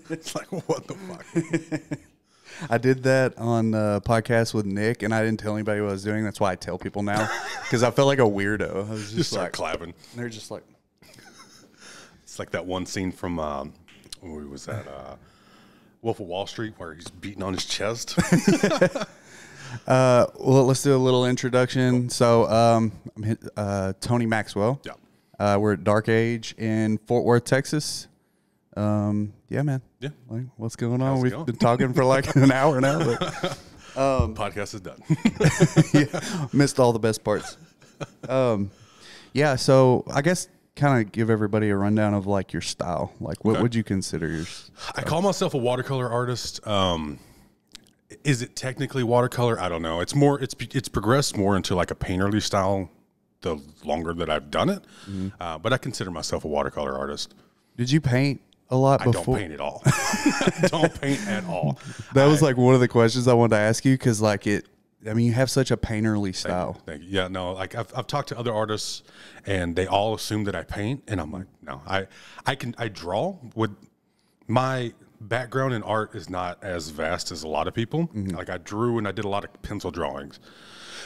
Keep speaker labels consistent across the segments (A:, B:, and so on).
A: It's like, what the fuck?
B: I did that on a podcast with Nick, and I didn't tell anybody what I was doing. That's why I tell people now, because I felt like a weirdo. I was
A: Just
B: just
A: start
B: like,
A: clapping.
B: they're just like,
A: It's like that one scene from, where was that? Wolf of Wall Street, where he's beating on his chest.
B: well, let's do a little introduction. So, I'm Tony Maxwell.
A: Yeah.
B: We're at Dark Age in Fort Worth, Texas. Yeah, man.
A: Yeah.
B: Like, what's going on?
A: How's it
B: We've
A: going?
B: been talking for like an hour now. But,
A: Podcast is done.
B: yeah, missed all the best parts. Yeah, so I guess kind of give everybody a rundown of like your style. Like, what
A: Okay.
B: would you consider your?
A: I call myself a watercolor artist. Is it technically watercolor? I don't know. It's more. It's progressed more into like a painterly style the longer that I've done it. But I consider myself a watercolor artist.
B: Did you paint a lot
A: I
B: before?
A: don't paint at all. I don't paint at all.
B: That was like one of the questions I wanted to ask you because, like, I mean, you have such a painterly style.
A: Thank you. Yeah, no, like I've talked to other artists and they all assume that I paint, and I'm like, no, I draw. With my background in art is not as vast as a lot of people. Like I drew and I did a lot of pencil drawings,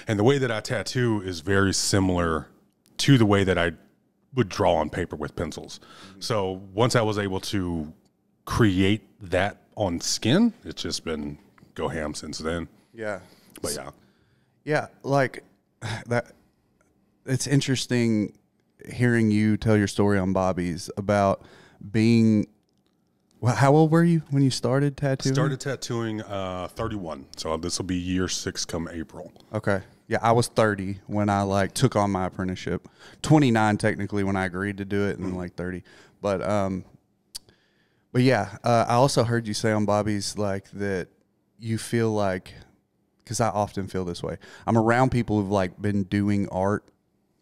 A: and the way that I tattoo is very similar to the way that I would draw on paper with pencils. So once I was able to create that on skin, it's just been go ham since then.
B: Yeah.
A: But yeah.
B: Yeah, like that. It's interesting hearing you tell your story on Bobby's about being. Well, how old were you when you started tattooing?
A: Started tattooing 31, so this will be year 6 come April.
B: Okay. Yeah, I was 30 when I like took on my apprenticeship. 29 technically when I agreed to do it, and then like 30. But yeah, I also heard you say on Bobby's like that you feel like, because I often feel this way. I'm around people who've like been doing art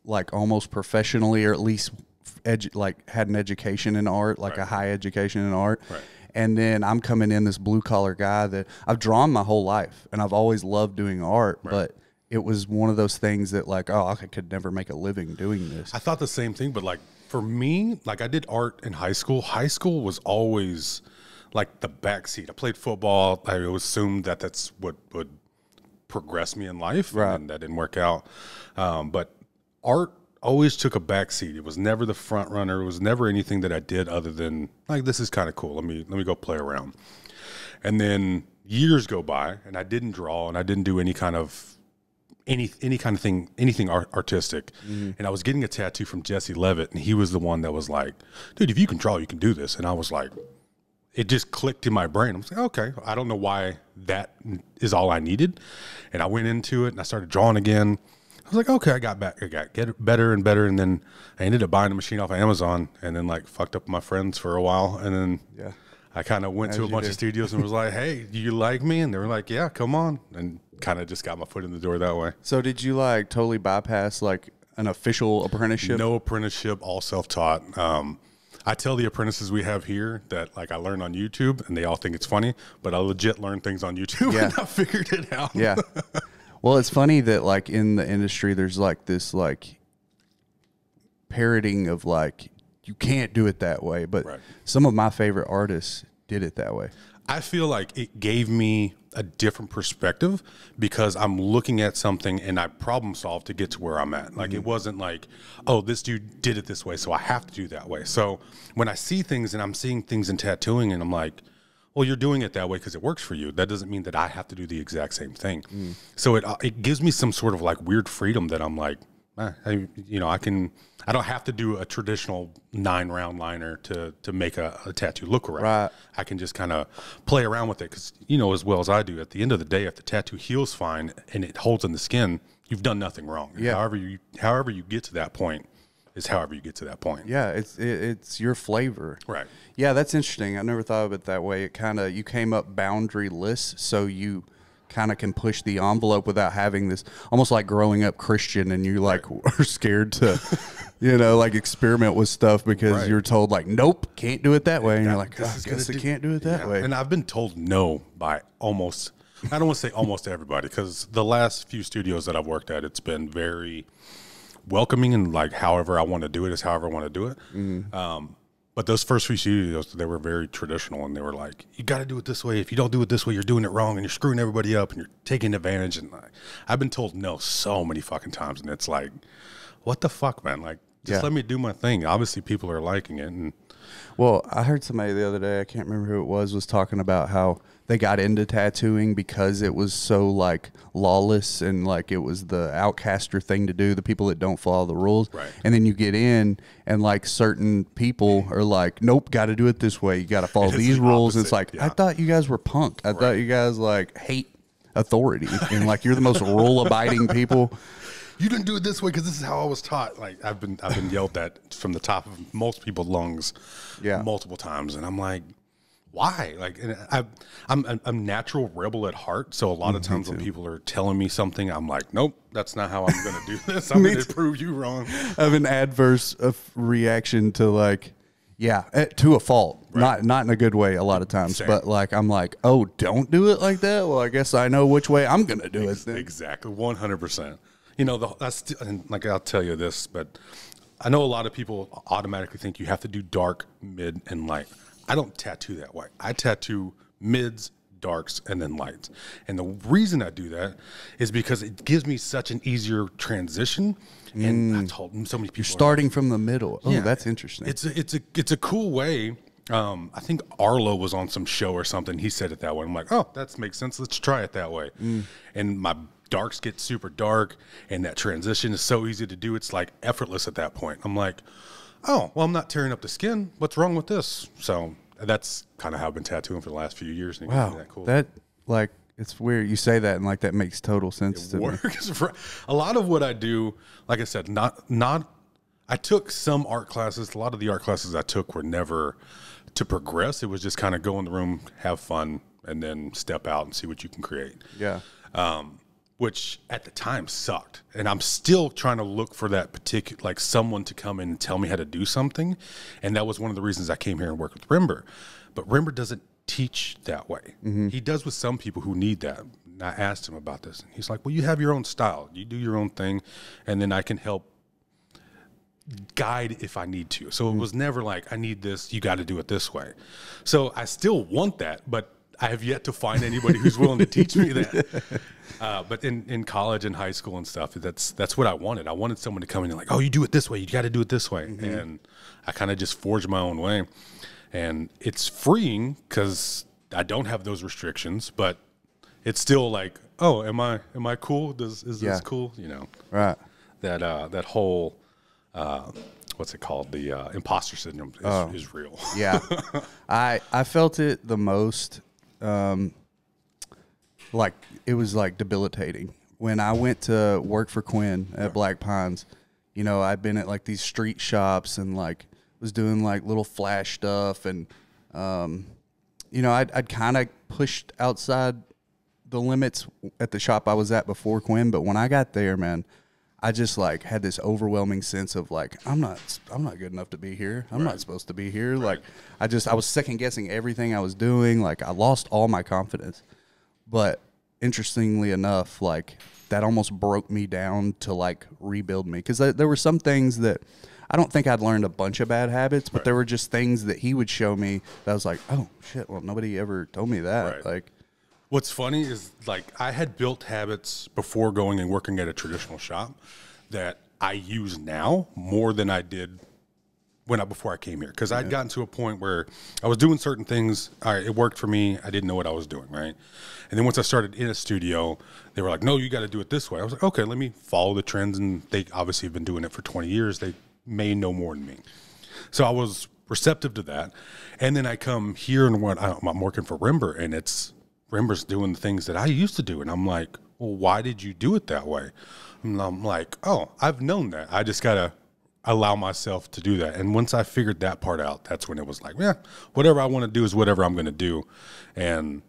B: like almost professionally, or at least like had an education in art, like
A: Right.
B: a high education in art.
A: Right.
B: And then I'm coming in this blue collar guy that I've drawn my whole life, and I've always loved doing art, but it was one of those things that like, oh, I could never make a living doing this.
A: I thought the same thing, but like for me, like I did art in high school. High school was always like the backseat. I played football. I assumed that that's what would progress me in life,
B: Right.
A: and that didn't work out. But art always took a backseat. It was never the front runner. It was never anything that I did other than like, this is kind of cool. Let me go play around. And then years go by, and I didn't draw, and I didn't do any kind of anything artistic. And I was getting a tattoo from Jesse Levitt, and he was the one that was like, dude, if you can draw, you can do this. And I was like, it just clicked in my brain. I'm like, okay, I don't know why that is all I needed. And I went into it and I started drawing again. I was like, okay, I got get better and better. And then I ended up buying a machine off of Amazon, and then like fucked up with my friends for a while. And then
B: Yeah.
A: I kind of went
B: As
A: to a
B: you
A: bunch
B: do.
A: of studios and was like, hey, do you like me? And they were like, yeah, come on. And kind of just got my foot in the door that way.
B: So did you like totally bypass like an official apprenticeship?
A: No apprenticeship, all self-taught. I tell the apprentices we have here that like I learned on YouTube, and they all think it's funny, but I legit learned things on YouTube
B: Yeah.
A: and I figured it out.
B: Yeah. Well, it's funny that like in the industry, there's like this like parroting of like, you can't do it that way. But
A: Right.
B: some of my favorite artists did it that way.
A: I feel like it gave me a different perspective because I'm looking at something and I problem solve to get to where I'm at. Like it wasn't like, oh, this dude did it this way, so I have to do that way. So when I see things and I'm seeing things in tattooing and I'm like, well, you're doing it that way because it works for you. That doesn't mean that I have to do the exact same thing. So it gives me some sort of like weird freedom that I'm like, I don't have to do a traditional 9-round liner to make a tattoo look right.
B: Right.
A: I can just kind of play around with it because, you know, as well as I do, at the end of the day, if the tattoo heals fine and it holds in the skin, you've done nothing wrong.
B: Yeah.
A: However you get to that point is however you get to that point.
B: Yeah, it's your flavor.
A: Right.
B: Yeah, that's interesting. I never thought of it that way. It kind of, you came up boundaryless, so you kind of can push the envelope without having this, almost like growing up Christian and you like are scared to, you know, like experiment with stuff because
A: Right.
B: you're told like, nope, can't do it that way. And you're like,
A: This
B: I
A: is
B: guess
A: gonna
B: I can't do it that
A: Yeah.
B: way.
A: And I've been told no by almost, I don't want to say almost everybody, because the last few studios that I've worked at, it's been very welcoming and like however I want to do it is however I want to do it. But those first few studios, they were very traditional, and they were like, you got to do it this way. If you don't do it this way, you're doing it wrong, and you're screwing everybody up, and you're taking advantage. And I've been told no so many fucking times, and it's like, what the fuck, man? Like, just let me do my thing. Obviously, people are liking it. And
B: well, I heard somebody the other day, I can't remember who it was talking about how they got into tattooing because it was so like lawless and like it was the outcaster thing to do, the people that don't follow the rules.
A: Right.
B: And then you get in and like certain people are like, nope, got to do it this way. You got to follow these rules. It's like, I thought you guys were punk. I thought you guys like hate authority and like you're the most rule abiding people.
A: You didn't do it this way because this is how I was taught. Like I've been yelled at from the top of most people's lungs, multiple times, and I'm like, why? Like, and I'm natural rebel at heart, so a lot of times when people are telling me something, I'm like, nope, that's not how I'm going to do this. I'm going to prove you wrong.
B: I have an adverse reaction to like, to a fault, not in a good way a lot of times, but like I'm like, oh, don't do it like that. Well, I guess I know which way I'm going to do it. Then.
A: Exactly, 100%. You know, and like I'll tell you this, but I know a lot of people automatically think you have to do dark, mid, and light. I don't tattoo that way. I tattoo mids, darks, and then lights. And the reason I do that is because it gives me such an easier transition. And I told so many people,
B: you're starting from the middle. Oh, that's interesting.
A: It's a cool way. I think Arlo was on some show or something. He said it that way. I'm like, oh, that makes sense. Let's try it that way. And my darks get super dark, and that transition is so easy to do. It's like effortless at that point. I'm like, oh, well, I'm not tearing up the skin. What's wrong with this? So that's kind of how I've been tattooing for the last few years. And
B: wow, that cool. That like it's weird you say that, and like that makes total sense to me.
A: A lot of what I do, like I said, not. I took some art classes. A lot of the art classes I took were never to progress. It was just kind of go in the room, have fun, and then step out and see what you can create.
B: Yeah.
A: Which at the time sucked. And I'm still trying to look for that particular, like someone to come in and tell me how to do something. And that was one of the reasons I came here and worked with Rimber. But Rimber doesn't teach that way. He does with some people who need that. And I asked him about this. And he's like, well, you have your own style. You do your own thing. And then I can help guide if I need to. So it was never like, I need this, you got to do it this way. So I still want that, but I have yet to find anybody who's willing to teach me that. But in college and high school and stuff, that's what I wanted. I wanted someone to come in and like, oh, you do it this way. You got to do it this way. And I kind of just forged my own way. And it's freeing because I don't have those restrictions, but it's still like, oh, am I cool? Is this cool? You know,
B: right.
A: That whole, what's it called? The imposter syndrome is real.
B: Yeah. I felt it the most. Like it was like debilitating when I went to work for Quinn at Black Pines. You know, I'd been at like these street shops and like was doing like little flash stuff, and you know, I'd kind of pushed outside the limits at the shop I was at before Quinn. But when I got there, man, I just like had this overwhelming sense of like, I'm not good enough to be here. I'm not supposed to be here. Like I was second guessing everything I was doing. Like I lost all my confidence. But interestingly enough, like that almost broke me down to like rebuild me. Cause there were some things that I don't think I'd learned a bunch of bad habits, but there were just things that he would show me that I was like, oh shit. Well, nobody ever told me that.
A: Right.
B: Like,
A: what's funny is like I had built habits before going and working at a traditional shop that I use now more than I did before I came here. Because I'd gotten to a point where I was doing certain things. All right, it worked for me. I didn't know what I was doing, right? And then once I started in a studio, they were like, no, you got to do it this way. I was like, okay, let me follow the trends. And they obviously have been doing it for 20 years. They may know more than me. So I was receptive to that. And then I come here and I'm working for Rimber, and Rimber's doing the things that I used to do. And I'm like, well, why did you do it that way? And I'm like, oh, I've known that. I just got to allow myself to do that. And once I figured that part out, that's when it was like, yeah, whatever I want to do is whatever I'm going to do. And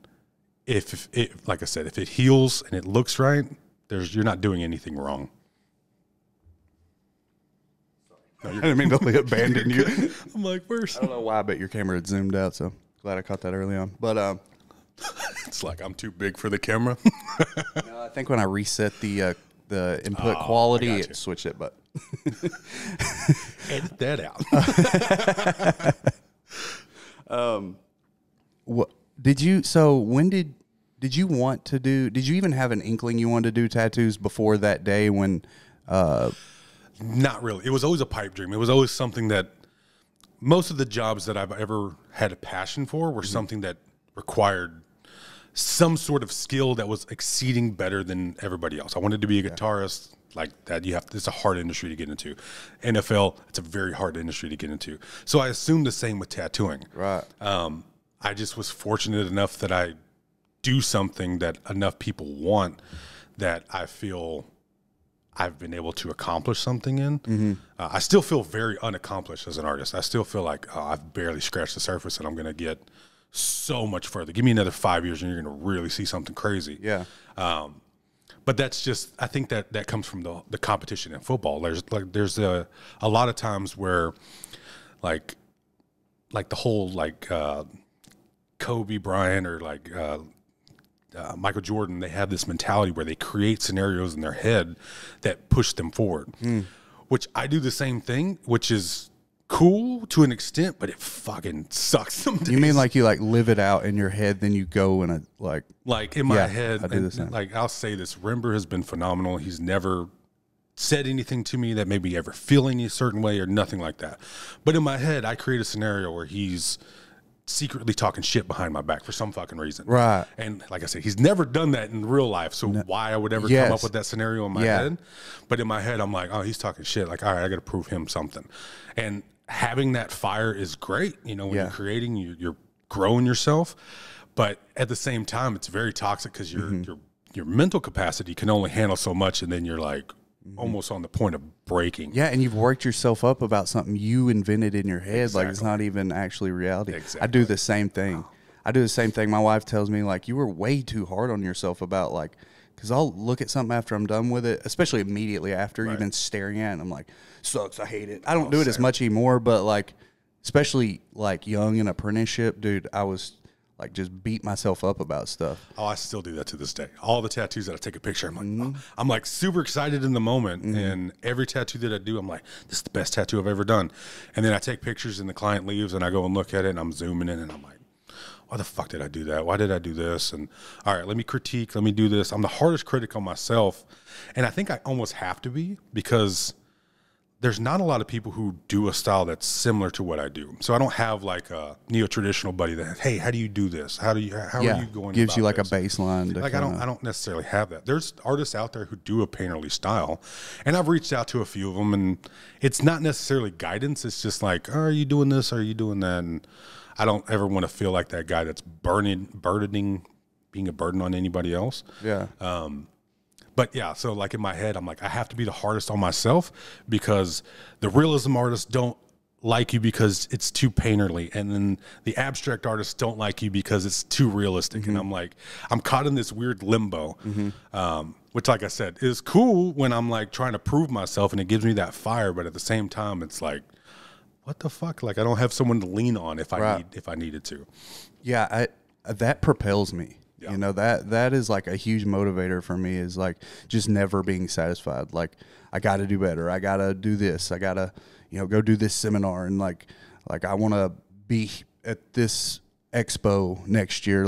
A: if it, like I said, if it heals and it looks right, you're not doing anything wrong.
B: No, I didn't mean to abandon you.
A: I'm like, where's?
B: I don't know why, but your camera had zoomed out, so glad I caught that early on. But
A: it's like I'm too big for the camera.
B: No, I think when I reset the input quality, it switched it, but
A: edit that out.
B: What did you? So when did you want to do? Did you even have an inkling you wanted to do tattoos before that day when?
A: Not really. It was always a pipe dream. It was always something that most of the jobs that I've ever had a passion for were something that required some sort of skill that was exceeding better than everybody else. I wanted to be a guitarist like that. It's a hard industry to get into. NFL, it's a very hard industry to get into. So I assumed the same with tattooing.
B: Right.
A: I just was fortunate enough that I do something that enough people want that I feel I've been able to accomplish something in. I still feel very unaccomplished as an artist. I still feel like I've barely scratched the surface and I'm going to get so much further. Give me another 5 years and you're going to really see something crazy.
B: Yeah.
A: But that's just, I think that comes from the competition in football. There's a lot of times where like the whole Kobe Bryant or Michael Jordan, they have this mentality where they create scenarios in their head that push them forward, which I do the same thing, which is cool to an extent, but it fucking sucks sometimes.
B: You mean you live it out in your head, then you go and
A: in my head,
B: I do the same.
A: I'll say this, Rember has been phenomenal. He's never said anything to me that made me ever feel any certain way or nothing like that. But in my head, I create a scenario where he's secretly talking shit behind my back for some fucking reason.
B: Right.
A: And like I said, he's never done that in real life. So why I would ever come up with that scenario in my head. But in my head, I'm like, oh, he's talking shit. Like, all right, I got to prove him something. And having that fire is great. You know, when you're creating, you're growing yourself. But at the same time, it's very toxic because your mental capacity can only handle so much. And then you're like, almost on the point of breaking.
B: Yeah, and you've worked yourself up about something you invented in your head. Exactly. Like it's not even actually reality. Exactly. I do the same thing. I do the same thing. My wife tells me you were way too hard on yourself about because I'll look at something after I'm done with it, especially immediately after you've been staring at it, and I'm like, sucks, I hate it. I don't do it as much anymore, but especially young in apprenticeship, dude, I was just beat myself up about stuff.
A: Oh, I still do that to this day. All the tattoos that I take a picture, I'm like super excited in the moment. And every tattoo that I do, I'm like, this is the best tattoo I've ever done. And then I take pictures and the client leaves and I go and look at it and I'm zooming in and I'm like, why the fuck did I do that? Why did I do this? And all right, let me critique. Let me do this. I'm the hardest critic on myself. And I think I almost have to be because there's not a lot of people who do a style that's similar to what I do. So I don't have a neo-traditional buddy that, hey, how do you do this? How are you going
B: gives you
A: this?
B: A baseline.
A: I don't necessarily have that. There's artists out there who do a painterly style, and I've reached out to a few of them, and it's not necessarily guidance. It's just oh, are you doing this? Are you doing that? And I don't ever want to feel like that guy that's being a burden on anybody else.
B: Yeah.
A: But yeah, so in my head, I'm like, I have to be the hardest on myself because the realism artists don't like you because it's too painterly. And then the abstract artists don't like you because it's too realistic. And I'm like, I'm caught in this weird limbo, which, like I said, is cool when I'm trying to prove myself and it gives me that fire. But at the same time, it's what the fuck? I don't have someone to lean on if I needed to.
B: Yeah, that propels me.
A: Yeah.
B: You know, that is a huge motivator for me is just never being satisfied. I got to do better. I got to do this. I got to, go do this seminar. And I want to be at this expo next year.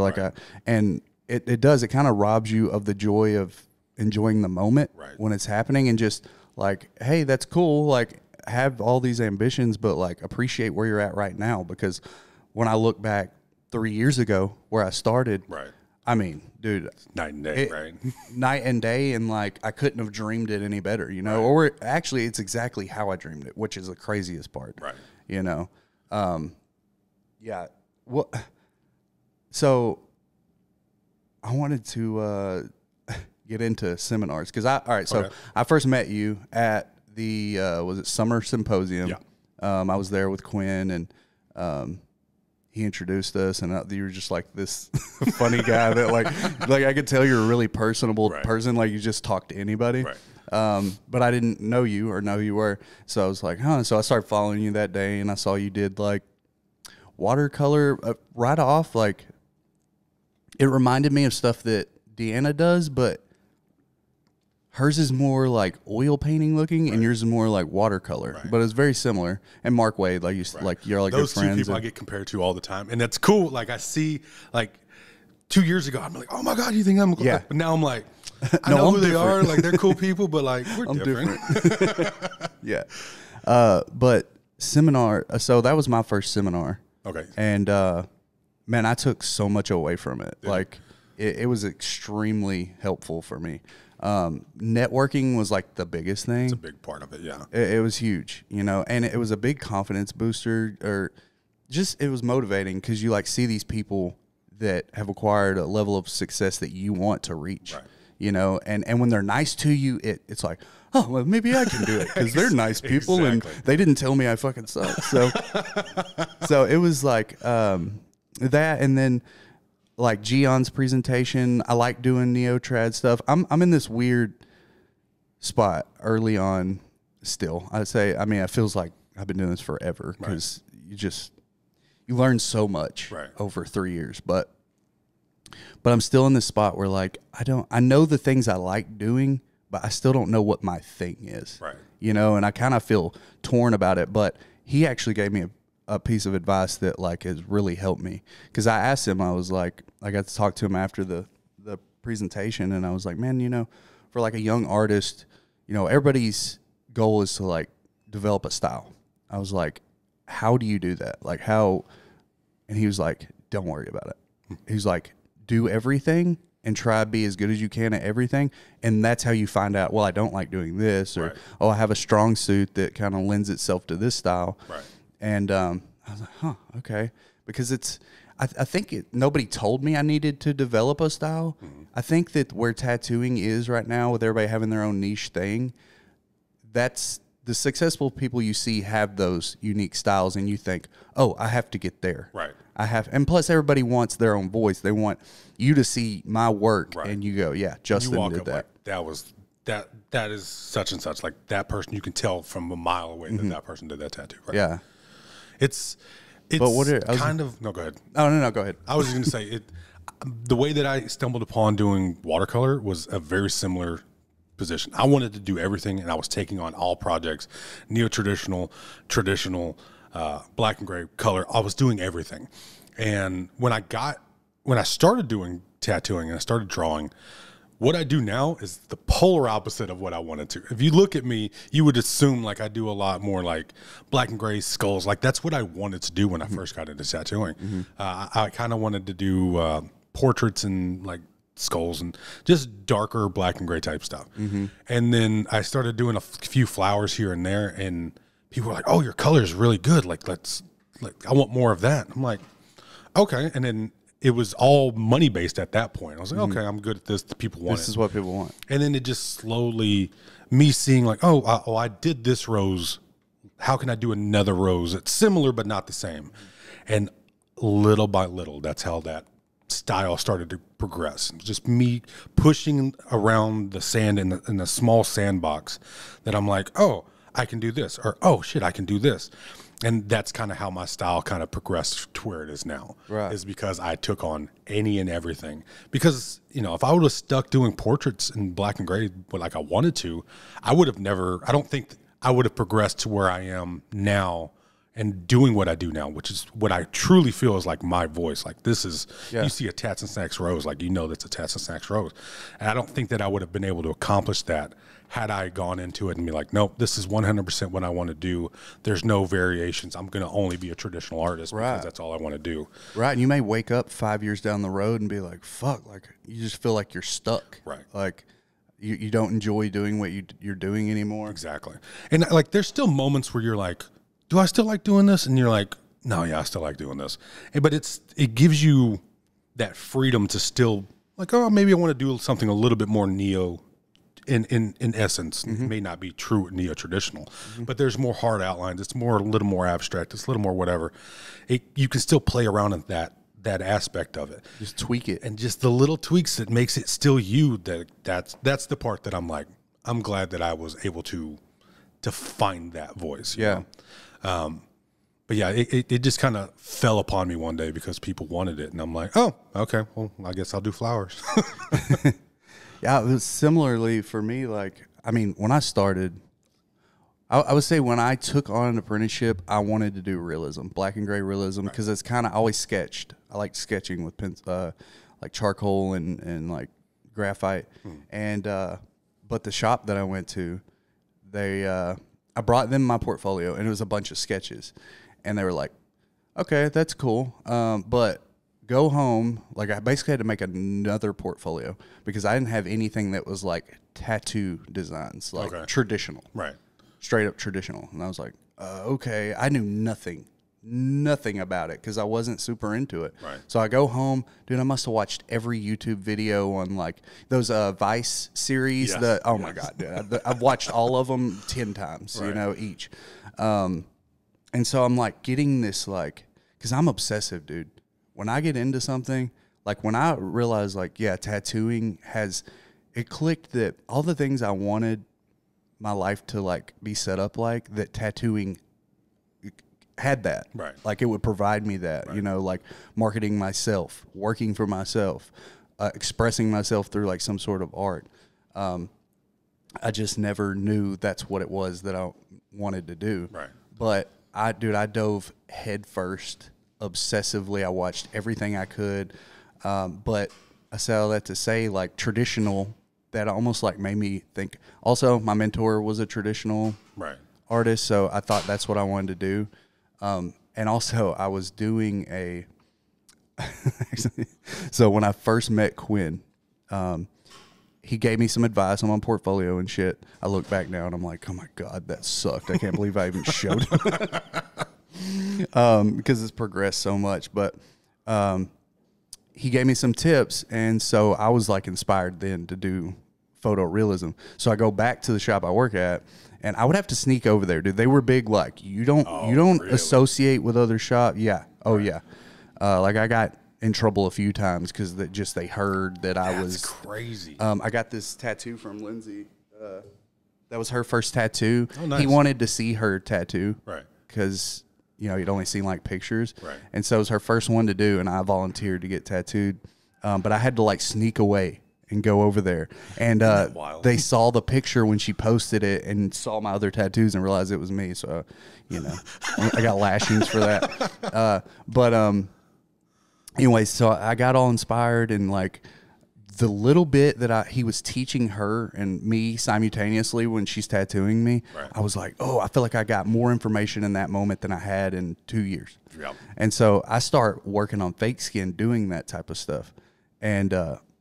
B: And it does, it kind of robs you of the joy of enjoying the moment when it's happening and just hey, that's cool. Have all these ambitions, but appreciate where you're at right now. Because when I look back 3 years ago where I started, I mean, dude,
A: night and day, right?
B: Night and day, and I couldn't have dreamed it any better, Or actually, it's exactly how I dreamed it, which is the craziest part,
A: right?
B: Yeah. What? So, I wanted to get into seminars because I first met you at the was it Summer Symposium?
A: Yeah.
B: I was there with Quinn and. He introduced us, and you were just this funny guy that I could tell you're a really personable person. You just talk to anybody.
A: Right.
B: But I didn't know you or know who you were. So I was like, huh. So I started following you that day, and I saw you did watercolor right off. It reminded me of stuff that Deanna does, but hers is more like oil painting looking, and yours is more like watercolor. But it's very similar. And Mark Wade, like you're like
A: those
B: good friends.
A: Two people I get compared to all the time, and that's cool. Like I see, like 2 years ago, I'm like, oh my god, you think I'm cool?
B: Yeah.
A: But now I'm like, I know who they are. Like they're cool people, but like we're
B: I'm
A: different.
B: Yeah. But seminar. So that was my first seminar.
A: Okay.
B: And man, I took so much away from it.
A: Yeah.
B: Like it was extremely helpful for me. Networking was like the biggest thing.
A: It's a big part of it. Yeah.
B: It was huge, you know, and it was a big confidence booster, or just it was motivating because you like see these people that have acquired a level of success that you want to reach, you know, and when they're nice to you, it's like, oh, well, maybe I can do it because they're nice people and they didn't tell me I fucking suck. So it was like that, and then like Gion's presentation. I like doing neo-trad stuff. I'm in this weird spot early on still. I'd say, I mean, it feels like I've been doing this forever because you learn so much over 3 years, but I'm still in this spot where like I know the things I like doing, but I still don't know what my thing is. You know, and I kind of feel torn about it, but he actually gave me a piece of advice that like has really helped me, because I asked him, I was like, I got to talk to him after the presentation, and I was like, man, you know, for like a young artist, you know, everybody's goal is to like develop a style. I was like, how do you do that? Like how? And he was like, don't worry about it. He's like, do everything and try to be as good as you can at everything. And that's how you find out, well, I don't like doing this, or, oh, I have a strong suit that kind of lends itself to this style. And I was like, huh, okay. Because I think nobody told me I needed to develop a style. I think that where tattooing is right now, with everybody having their own niche thing, that's the successful people you see have those unique styles, and you think, oh, I have to get there. I have, and plus everybody wants their own voice. They want you to see my work, and you go, yeah, Justin did that.
A: Like, that is such and such. Like that person, you can tell from a mile away that person did that tattoo.
B: Yeah.
A: It's
B: but what are,
A: kind of, no, go ahead.
B: Oh, no, go ahead.
A: I was going to say the way that I stumbled upon doing watercolor was a very similar position. I wanted to do everything, and I was taking on all projects, neo-traditional, traditional, black and gray, color. I was doing everything. And when I started doing tattooing and I started drawing, what I do now is the polar opposite of what I wanted to. If you look at me, you would assume like I do a lot more like black and gray skulls. Like that's what I wanted to do when I first got into tattooing. I kind of wanted to do portraits and like skulls and just darker black and gray type stuff. And then I started doing a few flowers here and there, and people were like, "Oh, your color is really good. Like I want more of that." I'm like, "Okay." And then it was all money based at that point. I was like, okay, I'm good at this. The people want it.
B: This is what people want.
A: And then it just slowly, me seeing like, oh, I did this rose. How can I do another rose? It's similar, but not the same. And little by little, that's how that style started to progress. Just me pushing around the sand in a small sandbox that I'm like, oh, I can do this. Or, oh, shit, I can do this. And that's kind of how my style kind of progressed to where it is now. Is because I took on any and everything. Because, you know, if I would have stuck doing portraits in black and gray like I wanted to, I would have never, I don't think I would have progressed to where I am now and doing what I do now, which is what I truly feel is like my voice. Like this is, you see a Tats and Snacks rose, like you know that's a Tats and Snacks rose. And I don't think that I would have been able to accomplish that had I gone into it and be like, nope, this is 100% what I want to do. There's no variations. I'm going to only be a traditional artist because that's all I want to do.
B: And you may wake up 5 years down the road and be like, fuck, like you just feel like you're stuck. Like you don't enjoy doing what you're doing anymore.
A: Exactly. And like there's still moments where you're like, do I still like doing this? And you're like, no, yeah, I still like doing this. But it gives you that freedom to still like, oh, maybe I want to do something a little bit more neo in essence. It may not be true neo traditional, but there's more hard outlines. It's a little more abstract. It's a little more whatever. You can still play around in that aspect of it.
B: Just tweak it.
A: And just the little tweaks that makes it still you, that's the part that I'm like, I'm glad that I was able to find that voice. You know? But yeah, it just kind of fell upon me one day because people wanted it. And I'm like, oh, okay, well, I guess I'll do flowers.
B: Yeah, it was similarly for me. Like, I mean, when I started, I would say when I took on an apprenticeship, I wanted to do realism, black and gray realism, because it's kind of, I always sketched. I like sketching with like charcoal and like graphite. And but the shop that I went to, I brought them my portfolio, and it was a bunch of sketches, and they were like, "Okay, that's cool, but go home." Like, I basically had to make another portfolio because I didn't have anything that was like tattoo designs, like traditional,
A: Right.
B: straight up traditional. And I was like, okay. I knew nothing about it because I wasn't super into it.
A: Right.
B: So I go home, dude. I must have watched every YouTube video on like those Vice series.
A: Yes.
B: My god, dude, I've watched all of them 10 times, you know, each. And so I'm like getting this, like, because I'm obsessive, dude. When I get into something, like when I realized, like, yeah, tattooing it clicked that all the things I wanted my life to like be set up like, that tattooing had that.
A: Right.
B: Like, it would provide me that,
A: Right.
B: you know, like marketing myself, working for myself, expressing myself through like some sort of art. I just never knew that's what it was that I wanted to do.
A: Right.
B: But I dove head first, obsessively. I watched everything I could. But I say all that to say, like, traditional, that almost like made me think. Also, my mentor was a traditional
A: Right.
B: artist, so I thought that's what I wanted to do. And also, I was doing so when I first met Quinn, he gave me some advice on my portfolio and shit. I look back now and I'm like, oh my God, that sucked. I can't believe I even showed him. Because it's progressed so much. But he gave me some tips, and so I was like inspired then to do photorealism. So I go back to the shop I work at, and I would have to sneak over there, dude. They were big, like, you don't
A: really?
B: associate with other shop. Yeah. Oh yeah. Like, I got in trouble a few times because they heard that I was
A: crazy.
B: I got this tattoo from Lindsay. That was her first tattoo.
A: Oh, nice.
B: He wanted to see her tattoo.
A: Right.
B: Because, you know, he'd only seen like pictures.
A: Right.
B: And so it was her first one to do, and I volunteered to get tattooed. But I had to like sneak away and go over there. And
A: wild?
B: they saw the picture when she posted it and saw my other tattoos and realized it was me. So, you know, I got lashings for that. Anyway, so I got all inspired, and like the little bit that he was teaching her and me simultaneously when she's tattooing me,
A: Right.
B: I was like, oh, I feel like I got more information in that moment than I had in 2 years.
A: Yep.
B: And so I start working on fake skin, doing that type of stuff. And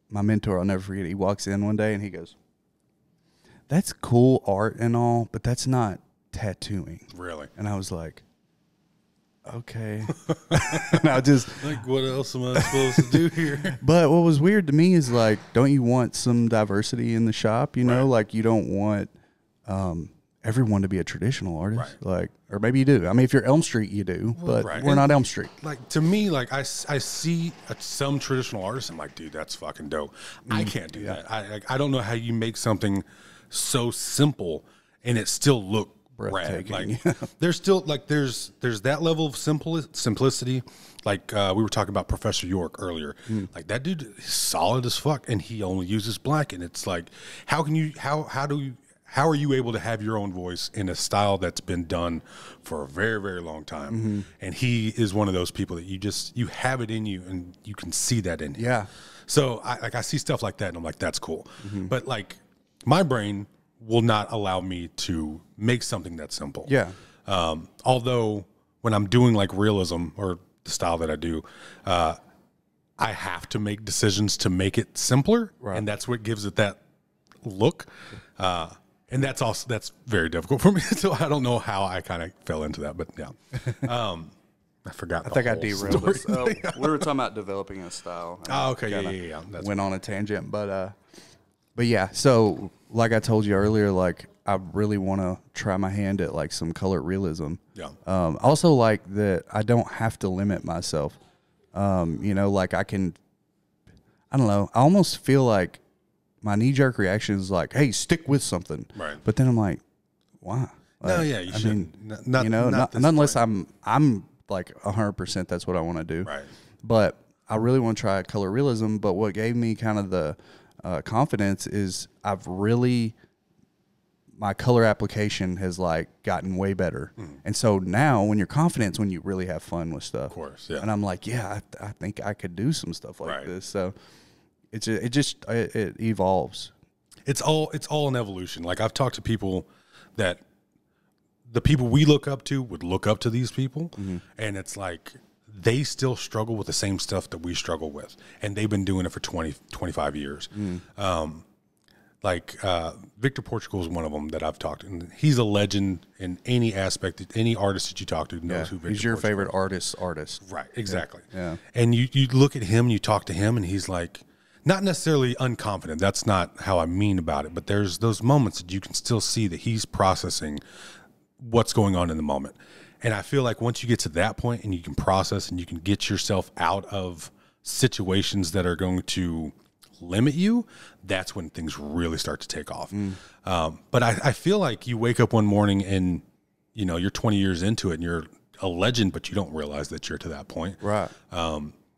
B: my mentor, I'll never forget, he walks in one day and he goes, "That's cool art and all, but that's not tattooing."
A: Really?
B: And I was like, okay. And I just,
A: Like, what else am I supposed to do here?
B: but what was weird to me is, like, don't you want some diversity in the shop? You know,
A: Right.
B: like, you don't want everyone to be a traditional artist.
A: Right.
B: Like, or maybe you do. I mean, if you're Elm Street, you do, but
A: right.
B: we're
A: And-
B: not Elm Street.
A: Like, to me, like, I see some traditional artists, I'm like, dude, that's fucking dope. I can't do that. I don't know how you make something so simple and it still look rad.
B: Breathtaking.
A: Like, there's still, like, there's that level of simplicity. Like, we were talking about Professor York earlier. Like, that dude is solid as fuck, and he only uses black. And it's like, how are you able to have your own voice in a style that's been done for a very, very long time? And he is one of those people that you have it in you, and you can see that in him.
B: Yeah.
A: So I see stuff like that, and I'm like, that's cool. But like, my brain will not allow me to make something that simple.
B: Yeah.
A: Although when I'm doing like realism or the style that I do, I have to make decisions to make it simpler, and that's what gives it that look. And that's very difficult for me. So I don't know how I kind of fell into that, but yeah. I forgot.
B: I think I derailed us. We were talking about developing a style.
A: Oh, okay. Yeah. That's
B: Went on a tangent, but yeah. So, like I told you earlier, like, I really want to try my hand at like some color realism.
A: Yeah.
B: Also, like, that I don't have to limit myself. You know, like, I don't know. I almost feel like my knee-jerk reaction is like, hey, stick with something.
A: Right.
B: But then I'm like, why?
A: No,
B: Like,
A: yeah, you
B: I
A: shouldn't.
B: mean,
A: Not-
B: you know,
A: not
B: not
A: this
B: unless
A: point.
B: I'm like 100% that's what I want to do.
A: Right.
B: But I really want to try color realism. But what gave me kind of the confidence is my color application has like gotten way better. And so now when you're confident, it's when you really have fun with stuff.
A: Of course, yeah.
B: And I'm like, yeah, I think I could do some stuff like
A: Right.
B: this. So it evolves.
A: It's all an evolution. Like I've talked to people that the people we look up to would look up to these people, and it's like they still struggle with the same stuff that we struggle with, and they've been doing it for 20, 25 years. Victor Portugal is one of them that I've talked to, and he's a legend in any aspect. Any artist that you talk to knows who Victor
B: He's your
A: Portugal
B: favorite
A: is.
B: artist.
A: Right, exactly.
B: Yeah.
A: And you look at him, you talk to him, and he's like, not necessarily unconfident. That's not how I mean about it. But there's those moments that you can still see that he's processing what's going on in the moment. And I feel like once you get to that point and you can process and you can get yourself out of situations that are going to limit you, that's when things really start to take off. But I feel like you wake up one morning and, you know, you're 20 years into it and you're a legend, but you don't realize that you're to that point.
B: Right.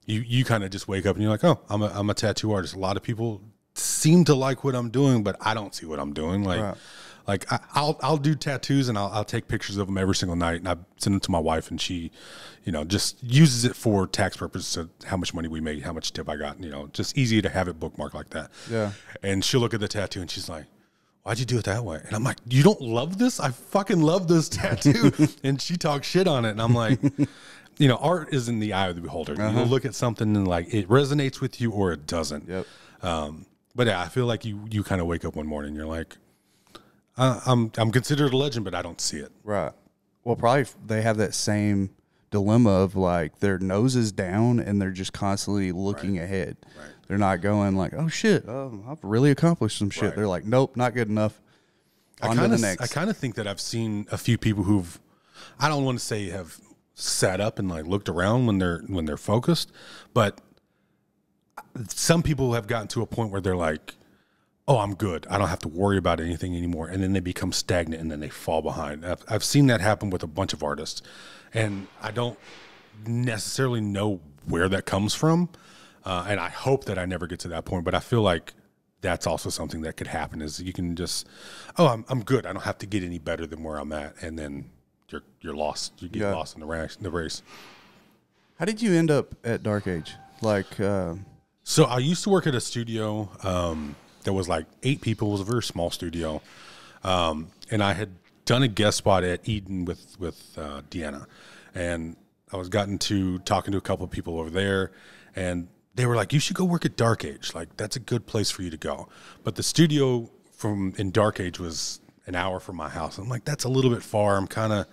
A: You kind of just wake up and you're like, oh, I'm a tattoo artist. A lot of people seem to like what I'm doing, but I don't see what I'm doing. Like I'll do tattoos and I'll take pictures of them every single night and I send them to my wife and she, you know, just uses it for tax purposes of how much money we made, how much tip I got, you know, just easy to have it bookmarked like that.
B: Yeah. And
A: she'll look at the tattoo and she's like, why'd you do it that way? And I'm like, you don't love this? I fucking love this tattoo. And she talks shit on it. And I'm like, you know, art is in the eye of the beholder. You'll look at something and like it resonates with you or it doesn't.
B: Yep.
A: But yeah, I feel like you kind of wake up one morning and you're like, I'm considered a legend, but I don't see it.
B: Right. Well, probably they have that same dilemma of like their nose is down and they're just constantly looking ahead. Right. They're not going like, oh shit, I've really accomplished some shit. Right. They're like, nope, not good enough. On to the next.
A: I kind of think that I've seen a few people who've, I don't want to say have sat up and like looked around when they're focused, but some people have gotten to a point where they're like, oh, I'm good. I don't have to worry about anything anymore. And then they become stagnant and then they fall behind. I've seen that happen with a bunch of artists. And I don't necessarily know where that comes from. And I hope that I never get to that point. But I feel like that's also something that could happen is you can just, oh, I'm good. I don't have to get any better than where I'm at. And then you're lost. You get lost in the race.
B: How did you end up at Dark Age?
A: So I used to work at a studio there was like 8 people. It was a very small studio. And I had done a guest spot at Eden with Deanna. And I was talking to a couple of people over there. And they were like, you should go work at Dark Age. Like, that's a good place for you to go. But the studio in Dark Age was an hour from my house. I'm like, that's a little bit far. I'm kind of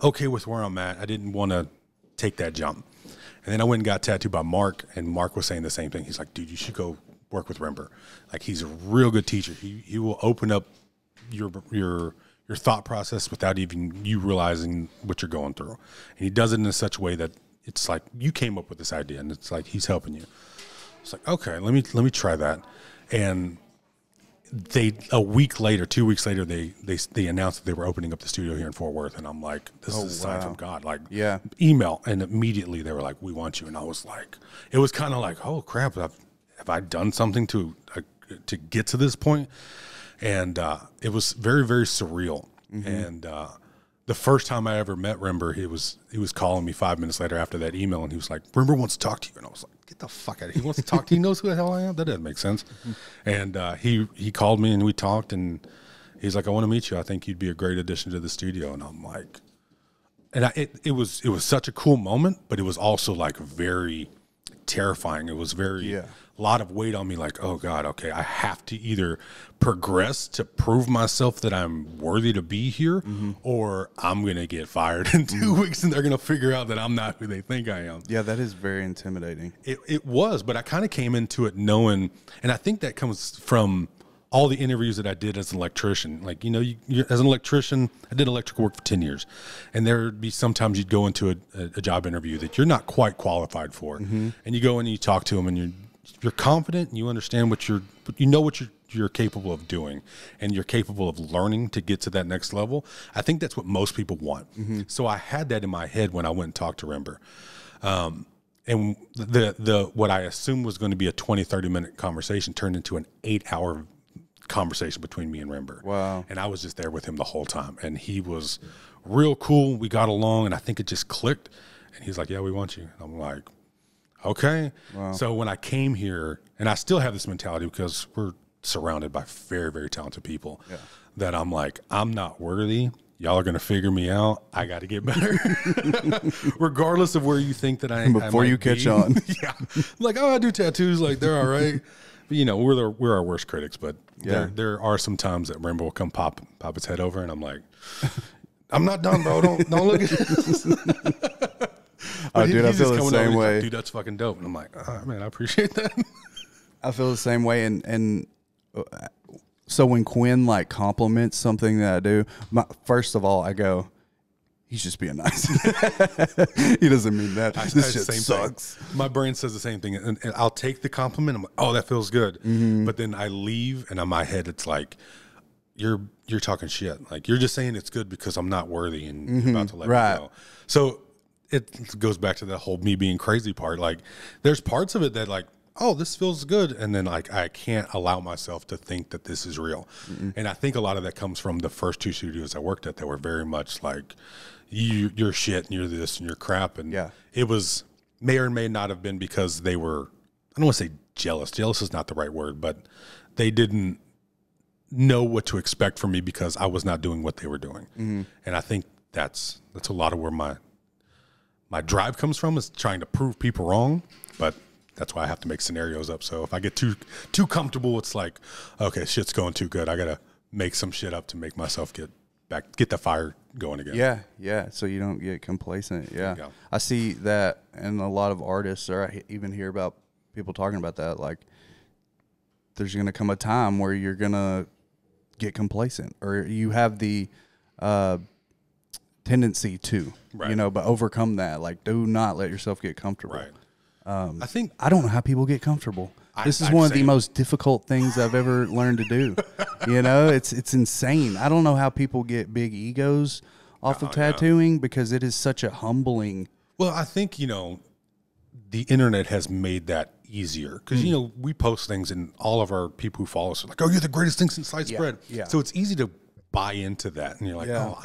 A: okay with where I'm at. I didn't want to take that jump. And then I went and got tattooed by Mark. And Mark was saying the same thing. He's like, dude, you should go work with Rember. Like, he's a real good teacher. He will open up your thought process without even you realizing what you're going through. And he does it in such a way that it's like you came up with this idea and it's like he's helping you. It's like, okay, let me try that. And a week later, 2 weeks later, they announced that they were opening up the studio here in Fort Worth. And I'm like, this is a sign from God. Like, email. And immediately they were like, we want you. And I was like, it was kind of like, oh crap, have I done something to get to this point? And it was very, very surreal. Mm-hmm. And the first time I ever met Rember, he was calling me 5 minutes later after that email, and he was like, Rember wants to talk to you. And I was like, get the fuck out of here. He wants to talk to you. He knows who the hell I am? That doesn't make sense. Mm-hmm. And he called me, and we talked, and he's like, I want to meet you. I think you'd be a great addition to the studio. And I'm like, and it was such a cool moment, but it was also like very terrifying. It was a lot of weight on me, like, oh God, okay, I have to either progress to prove myself that I'm worthy to be here, or I'm going to get fired in 2 weeks and they're going to figure out that I'm not who they think I am.
B: Yeah, that is very intimidating.
A: It was, but I kind of came into it knowing, and I think that comes from all the interviews that I did as an electrician. Like, you know, as an electrician, I did electrical work for 10 years. And there'd be sometimes you'd go into a job interview that you're not quite qualified for. And you go in and you talk to them and you're confident and you understand what you're capable of doing and you're capable of learning to get to that next level. I think that's what most people want. So I had that in my head when I went and talked to Rember. And the what I assumed was going to be a 20, 30-minute conversation turned into an 8-hour conversation between me and Rember.
B: Wow.
A: And I was just there with him the whole time. And he was real cool. We got along, and I think it just clicked. And he's like, yeah, we want you. And I'm like, okay. Wow. So when I came here, and I still have this mentality because we're surrounded by very, very talented people, that I'm like, I'm not worthy. Y'all are going to figure me out. I got to get better. Regardless of where you think that I am.
B: Before you catch on.
A: Yeah. Like, oh, I do tattoos. Like, they're all right. But, you know, we're our worst critics. But there are some times that Rainbow will come pop its head over, and I'm like, I'm not done, bro. Don't look at this.
B: Oh, dude, I feel the same way.
A: Like, dude, that's fucking dope. And I'm like, oh, man, I appreciate that.
B: I feel the same way. And so when Quinn like compliments something that I do, first of all, I go, he's just being nice. He doesn't mean that. This shit sucks.
A: Thing. My brain says the same thing. And I'll take the compliment. I'm like, oh, that feels good. Mm-hmm. But then I leave, and in my head, it's like, you're talking shit. Like, you're just saying it's good because I'm not worthy and you're about to let me go. So it goes back to the whole me being crazy part. Like, there's parts of it that like, oh, this feels good. And then like, I can't allow myself to think that this is real. Mm-hmm. And I think a lot of that comes from the first 2 studios I worked at that were very much like, you're shit and you're this and you're crap. And it was may or may not have been because they were, I don't want to say jealous. Jealous is not the right word, but they didn't know what to expect from me because I was not doing what they were doing. Mm-hmm. And I think that's a lot of where my drive comes from, is trying to prove people wrong. But that's why I have to make scenarios up. So if I get too comfortable, it's like, okay, shit's going too good. I got to make some shit up to make myself get the fire going again.
B: Yeah. So you don't get complacent. Yeah. I see that in a lot of artists, or I even hear about people talking about that. Like, there's going to come a time where you're going to get complacent, or you have the tendency to, but overcome that. Like, do not let yourself get comfortable.
A: Right.
B: I don't know how people get comfortable. This is one of the most difficult things I've ever learned to do. It's insane. I don't know how people get big egos off of tattooing because it is such a humbling.
A: Well, I think, the internet has made that easier because, we post things and all of our people who follow us are like, oh, you're the greatest thing since sliced bread. Yeah. So it's easy to buy into that. And you're like, oh,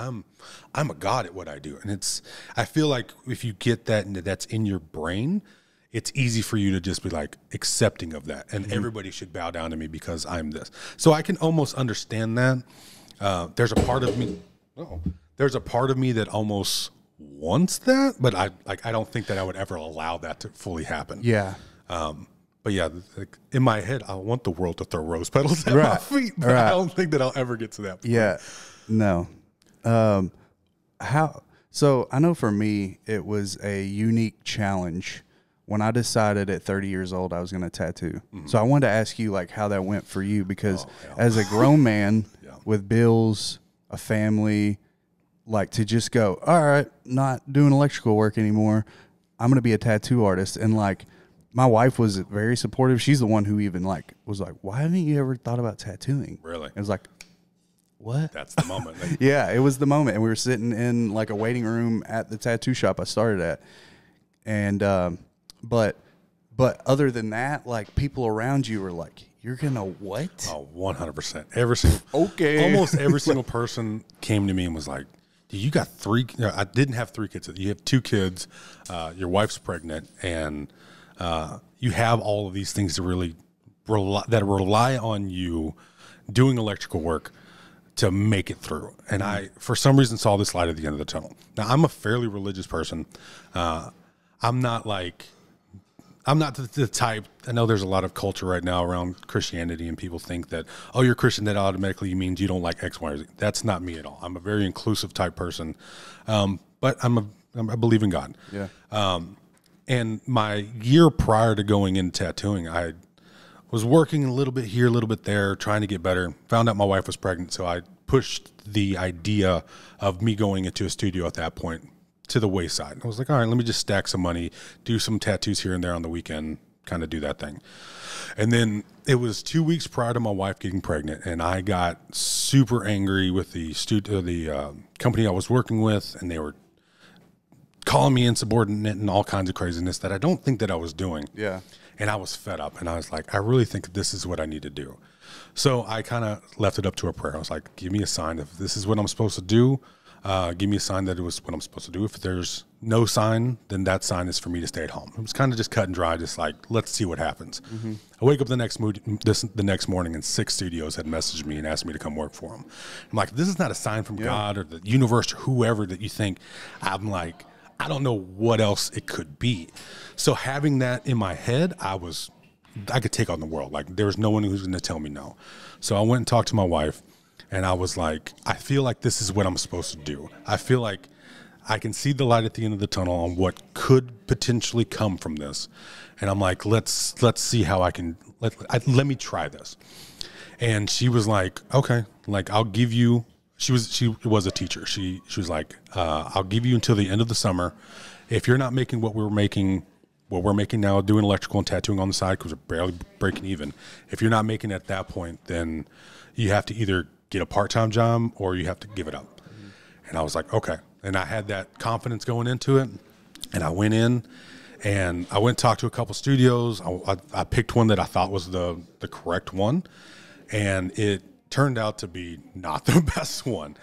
A: I'm a god at what I do. And I feel like if you get that and that's in your brain, it's easy for you to just be like accepting of that. And everybody should bow down to me because I'm this. So I can almost understand that. There's a part of me that almost wants that, but I don't think that I would ever allow that to fully happen.
B: Yeah.
A: But yeah, like in my head, I want the world to throw rose petals at my feet, but I don't think that I'll ever get to that point.
B: Yeah. No. So I know for me, it was a unique challenge when I decided at 30 years old I was going to tattoo. Mm-hmm. So I wanted to ask you like how that went for you, because as a grown man with bills, a family, like to just go, all right, not doing electrical work anymore, I'm going to be a tattoo artist. And like my wife was very supportive. She's the one who even like was like, why haven't you ever thought about tattooing?
A: Really?
B: It was like, what?
A: That's the moment.
B: Yeah, it was the moment. And we were sitting in like a waiting room at the tattoo shop I started at. And, but other than that, like people around you were like, you're going to what?
A: Oh, 100%. Almost every single person came to me and was like, dude, you got 3, I didn't have 3 kids. You have 2 kids, your wife's pregnant, and you have all of these things to really rely on you doing electrical work to make it through. And I, for some reason, saw this light at the end of the tunnel. Now, I'm a fairly religious person. I'm not the type, I know there's a lot of culture right now around Christianity, and people think that, oh, you're Christian, that automatically means you don't like X, Y, or Z. That's not me at all. I'm a very inclusive type person. But I believe in God.
B: Yeah.
A: And my year prior to going into tattooing, I was working a little bit here, a little bit there, trying to get better. Found out my wife was pregnant, so I pushed the idea of me going into a studio at that point to the wayside. I was like, all right, let me just stack some money, do some tattoos here and there on the weekend, kind of do that thing. And then it was 2 weeks prior to my wife getting pregnant, and I got super angry with the company I was working with, and they were calling me insubordinate and all kinds of craziness that I don't think that I was doing.
B: Yeah.
A: And I was fed up, and I was like, I really think this is what I need to do. So I kind of left it up to a prayer. I was like, give me a sign if this is what I'm supposed to do. Give me a sign that it was what I'm supposed to do. If there's no sign, then that sign is for me to stay at home. It was kind of just cut and dry, just like, let's see what happens. I wake up the next morning, and 6 studios had messaged me and asked me to come work for them. I'm like, this is not a sign from God or the universe or whoever that you think. I'm like, I don't know what else it could be. So having that in my head, I could take on the world. Like, there was no one who's going to tell me no. So I went and talked to my wife. And I was like, I feel like this is what I'm supposed to do. I feel like I can see the light at the end of the tunnel on what could potentially come from this. And I'm like, let's see how I can, let me try this. And she was like, okay, like I'll give you, she was a teacher. She was like, I'll give you until the end of the summer. If you're not making what we're making now, doing electrical and tattooing on the side, because we're barely breaking even. If you're not making it at that point, then you have to either get a part-time job or you have to give it up. And I was like, okay. And I had that confidence going into it. And I went in and I went and talked to a couple studios. I picked one that I thought was the correct one. And it turned out to be not the best one.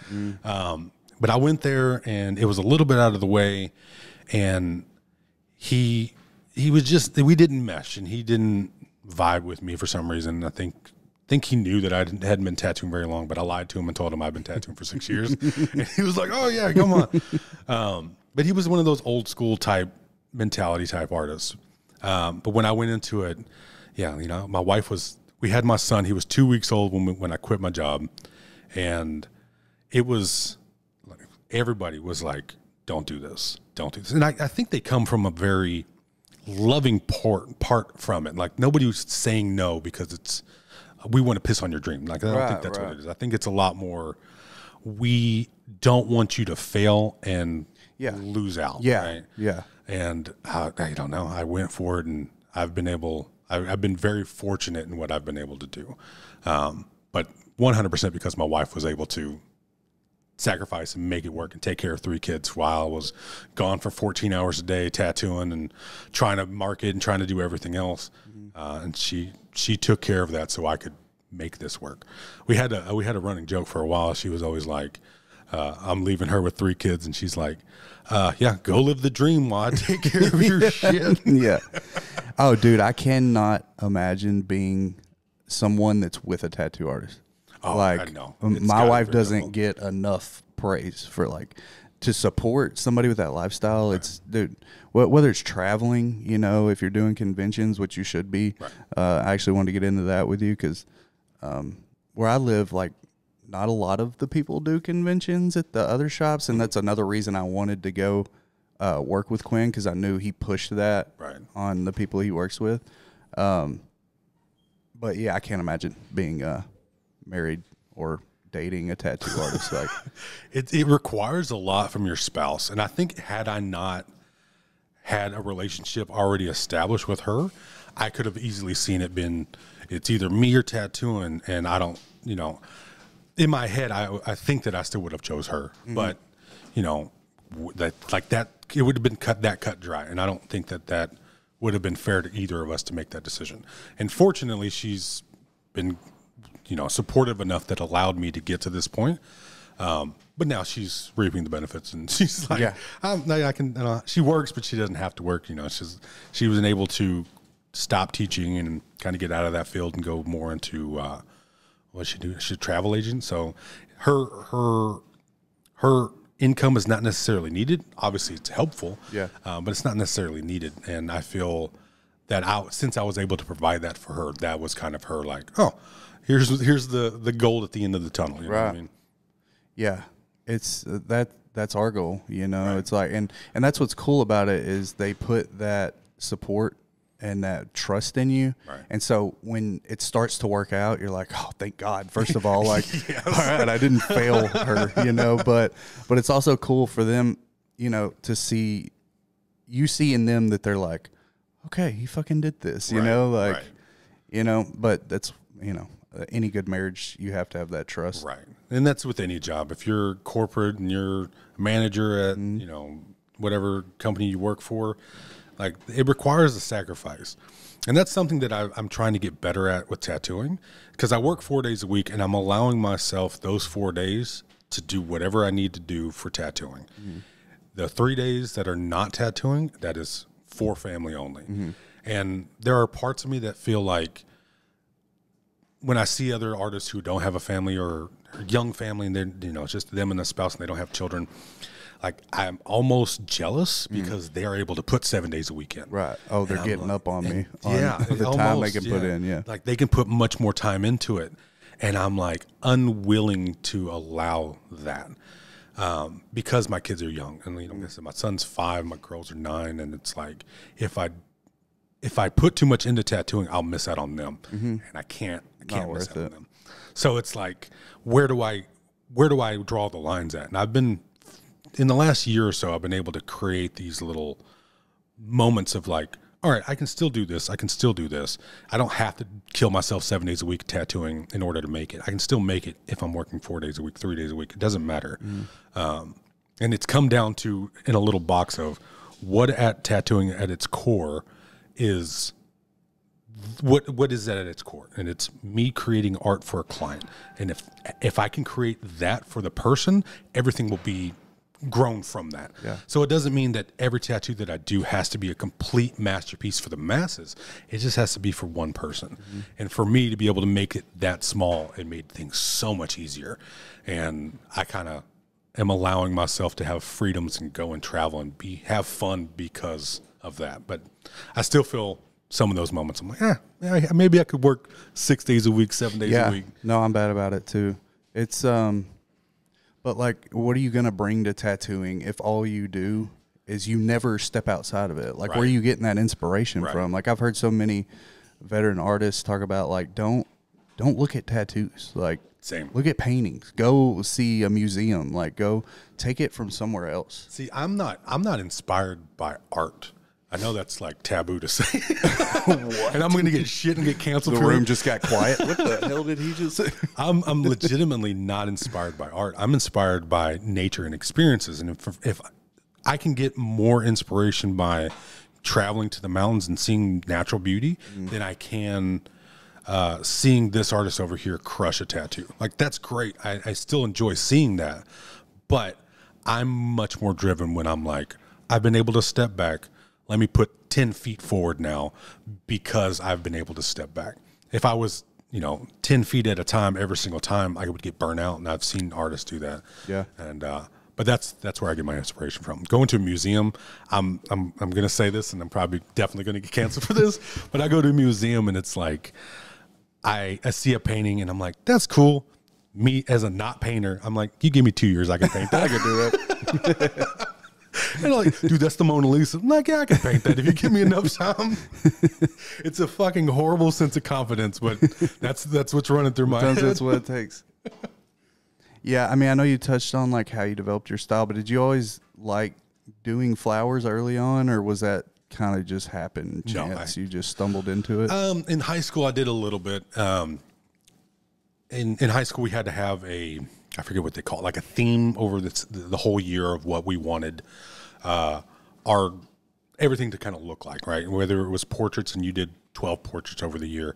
A: But I went there and it was a little bit out of the way. And he was just, we didn't mesh and he didn't vibe with me for some reason. I think he knew that I hadn't been tattooing very long, but I lied to him and told him I'd been tattooing for 6 years. And he was like, oh yeah, come on. But he was one of those old school type mentality type artists. But when I went into it, yeah, you know, my wife we had my son, he was 2 weeks old when I quit my job. And it was like, everybody was like, don't do this. And I think they come from a very loving part from it. Like nobody was saying no because we want to piss on your dream. Like, I don't think that's what it is. I think it's a lot more, we don't want you to fail and lose out.
B: Yeah.
A: Right?
B: Yeah.
A: And I don't know. I went for it and I've been very fortunate in what I've been able to do. But 100% because my wife was able to sacrifice and make it work and take care of 3 kids while I was gone for 14 hours a day tattooing and trying to market and trying to do everything else. And she took care of that so I could make this work. We had a running joke for a while. She was always like, I'm leaving her with 3 kids. And she's like, yeah, go live the dream while I take care of your shit.
B: Yeah. Oh, dude, I cannot imagine being someone that's with a tattoo artist.
A: Oh,
B: like,
A: I know.
B: My wife doesn't get enough praise for like to support somebody with that lifestyle. Right. It's, dude, whether it's traveling, you know, if you're doing conventions, which you should be. Right. I actually wanted to get into that with you because where I live, like, not a lot of the people do conventions at the other shops, and that's another reason I wanted to go work with Quinn, because I knew he pushed that on the people he works with. But yeah, I can't imagine being married or dating a tattoo artist. Like,
A: it requires a lot from your spouse, and I think had I not had a relationship already established with her, I could have easily seen it's either me or tattooing, and I don't, you know, in my head, I think that I still would have chose her, but you know, that it would have been cut dry, and I don't think that would have been fair to either of us to make that decision. And fortunately, she's been, you know, supportive enough that allowed me to get to this point. But now she's reaping the benefits, and she's like, I can. She works, but she doesn't have to work. You know, she was able to stop teaching and kind of get out of that field and go more into what she do. She's a travel agent, so her income is not necessarily needed. Obviously, it's helpful, but it's not necessarily needed. And I feel that since I was able to provide that for her, that was kind of her like, oh, here's the goal at the end of the tunnel. You know what I mean?
B: Yeah, it's that's our goal. You know, it's like, and that's what's cool about it is they put that support and that trust in you. Right. And so when it starts to work out, you're like, oh, thank God. First of all, like, all right, I didn't fail her, you know, but it's also cool for them, you know, to see in them that they're like, okay, he fucking did this, you know, like, you know, but that's, you know, any good marriage, you have to have that trust. Right.
A: And that's with any job. If you're corporate and you're a manager at, you know, whatever company you work for, like it requires a sacrifice. And that's something that I'm trying to get better at with tattooing, because I work 4 days a week and I'm allowing myself those 4 days to do whatever I need to do for tattooing. The 3 days that are not tattooing, that is for family only. And there are parts of me that feel like when I see other artists who don't have a family or young family, and then, you know, it's just them and the spouse and they don't have children, like I'm almost jealous because they are able to put 7 days a week in.
B: Right. Oh, they're getting up on me.
A: Yeah.
B: The time they can put in. Yeah.
A: Like they can put much more time into it. And I'm like unwilling to allow that because my kids are young. And, you know, like I said, my son's 5, my girls are 9. And it's like, if I put too much into tattooing, I'll miss out on them. And I can't miss out on them. So it's like, where do I draw the lines at? And I've been, in the last year or so, I've been able to create these little moments of like, all right, I can still do this. I can still do this. I don't have to kill myself 7 days a week tattooing in order to make it. I can still make it if I'm working 4 days a week, 3 days a week. It doesn't matter. And it's come down to, in a little box of what at tattooing at its core is, what is that at its core? And it's me creating art for a client. And if I can create that for the person, everything will be grown from that.
B: Yeah.
A: So it doesn't mean that every tattoo that I do has to be a complete masterpiece for the masses. It just has to be for one person. And for me to be able to make it that small, it made things so much easier. And I kind of am allowing myself to have freedoms and go and travel and have fun because of that. But I still feel some of those moments. I'm like, maybe I could work 6 days a week, 7 days a week.
B: No, I'm bad about it too. It's but like, what are you gonna bring to tattooing if all you do is you never step outside of it? Like, where are you getting that inspiration from? Like, I've heard so many veteran artists talk about like, don't look at tattoos. Like, look at paintings. Go see a museum. Like, go take it from somewhere else.
A: See, I'm not inspired by art. I know that's like taboo to say. And I'm going to get shit and get canceled.
B: The room just got quiet. What the hell did he just say?
A: I'm legitimately not inspired by art. I'm inspired by nature and experiences. And if I can get more inspiration by traveling to the mountains and seeing natural beauty, then I can seeing this artist over here crush a tattoo. Like, that's great. I still enjoy seeing that. But I'm much more driven when I'm like, I've been able to step back. Let me put 10 feet forward now because I've been able to step back. If I was, 10 feet at a time every single time, I would get burnt out. And I've seen artists do that.
B: Yeah.
A: And but that's where I get my inspiration from. Going to a museum, I'm going to say this, and I'm probably definitely going to get canceled for this. But I go to a museum and it's like I see a painting and I'm like, that's cool. Me as a not painter, I'm like, you give me 2 years, I can paint that.
B: I can do that.
A: And they're like, dude, that's the Mona Lisa. I'm like, yeah, I can paint that if you give me enough time. It's a fucking horrible sense of confidence, but that's what's running through my head.
B: That's what it takes. Yeah, I mean, I know you touched on like how you developed your style, but did you always like doing flowers early on, or was that kind of just happened? Chance you just stumbled into it?
A: In high school, I did a little bit. In high school, we had to have I forget what they call it, like a theme over the whole year of what we wanted our everything to kind of look like, right? Whether it was portraits, and you did 12 portraits over the year.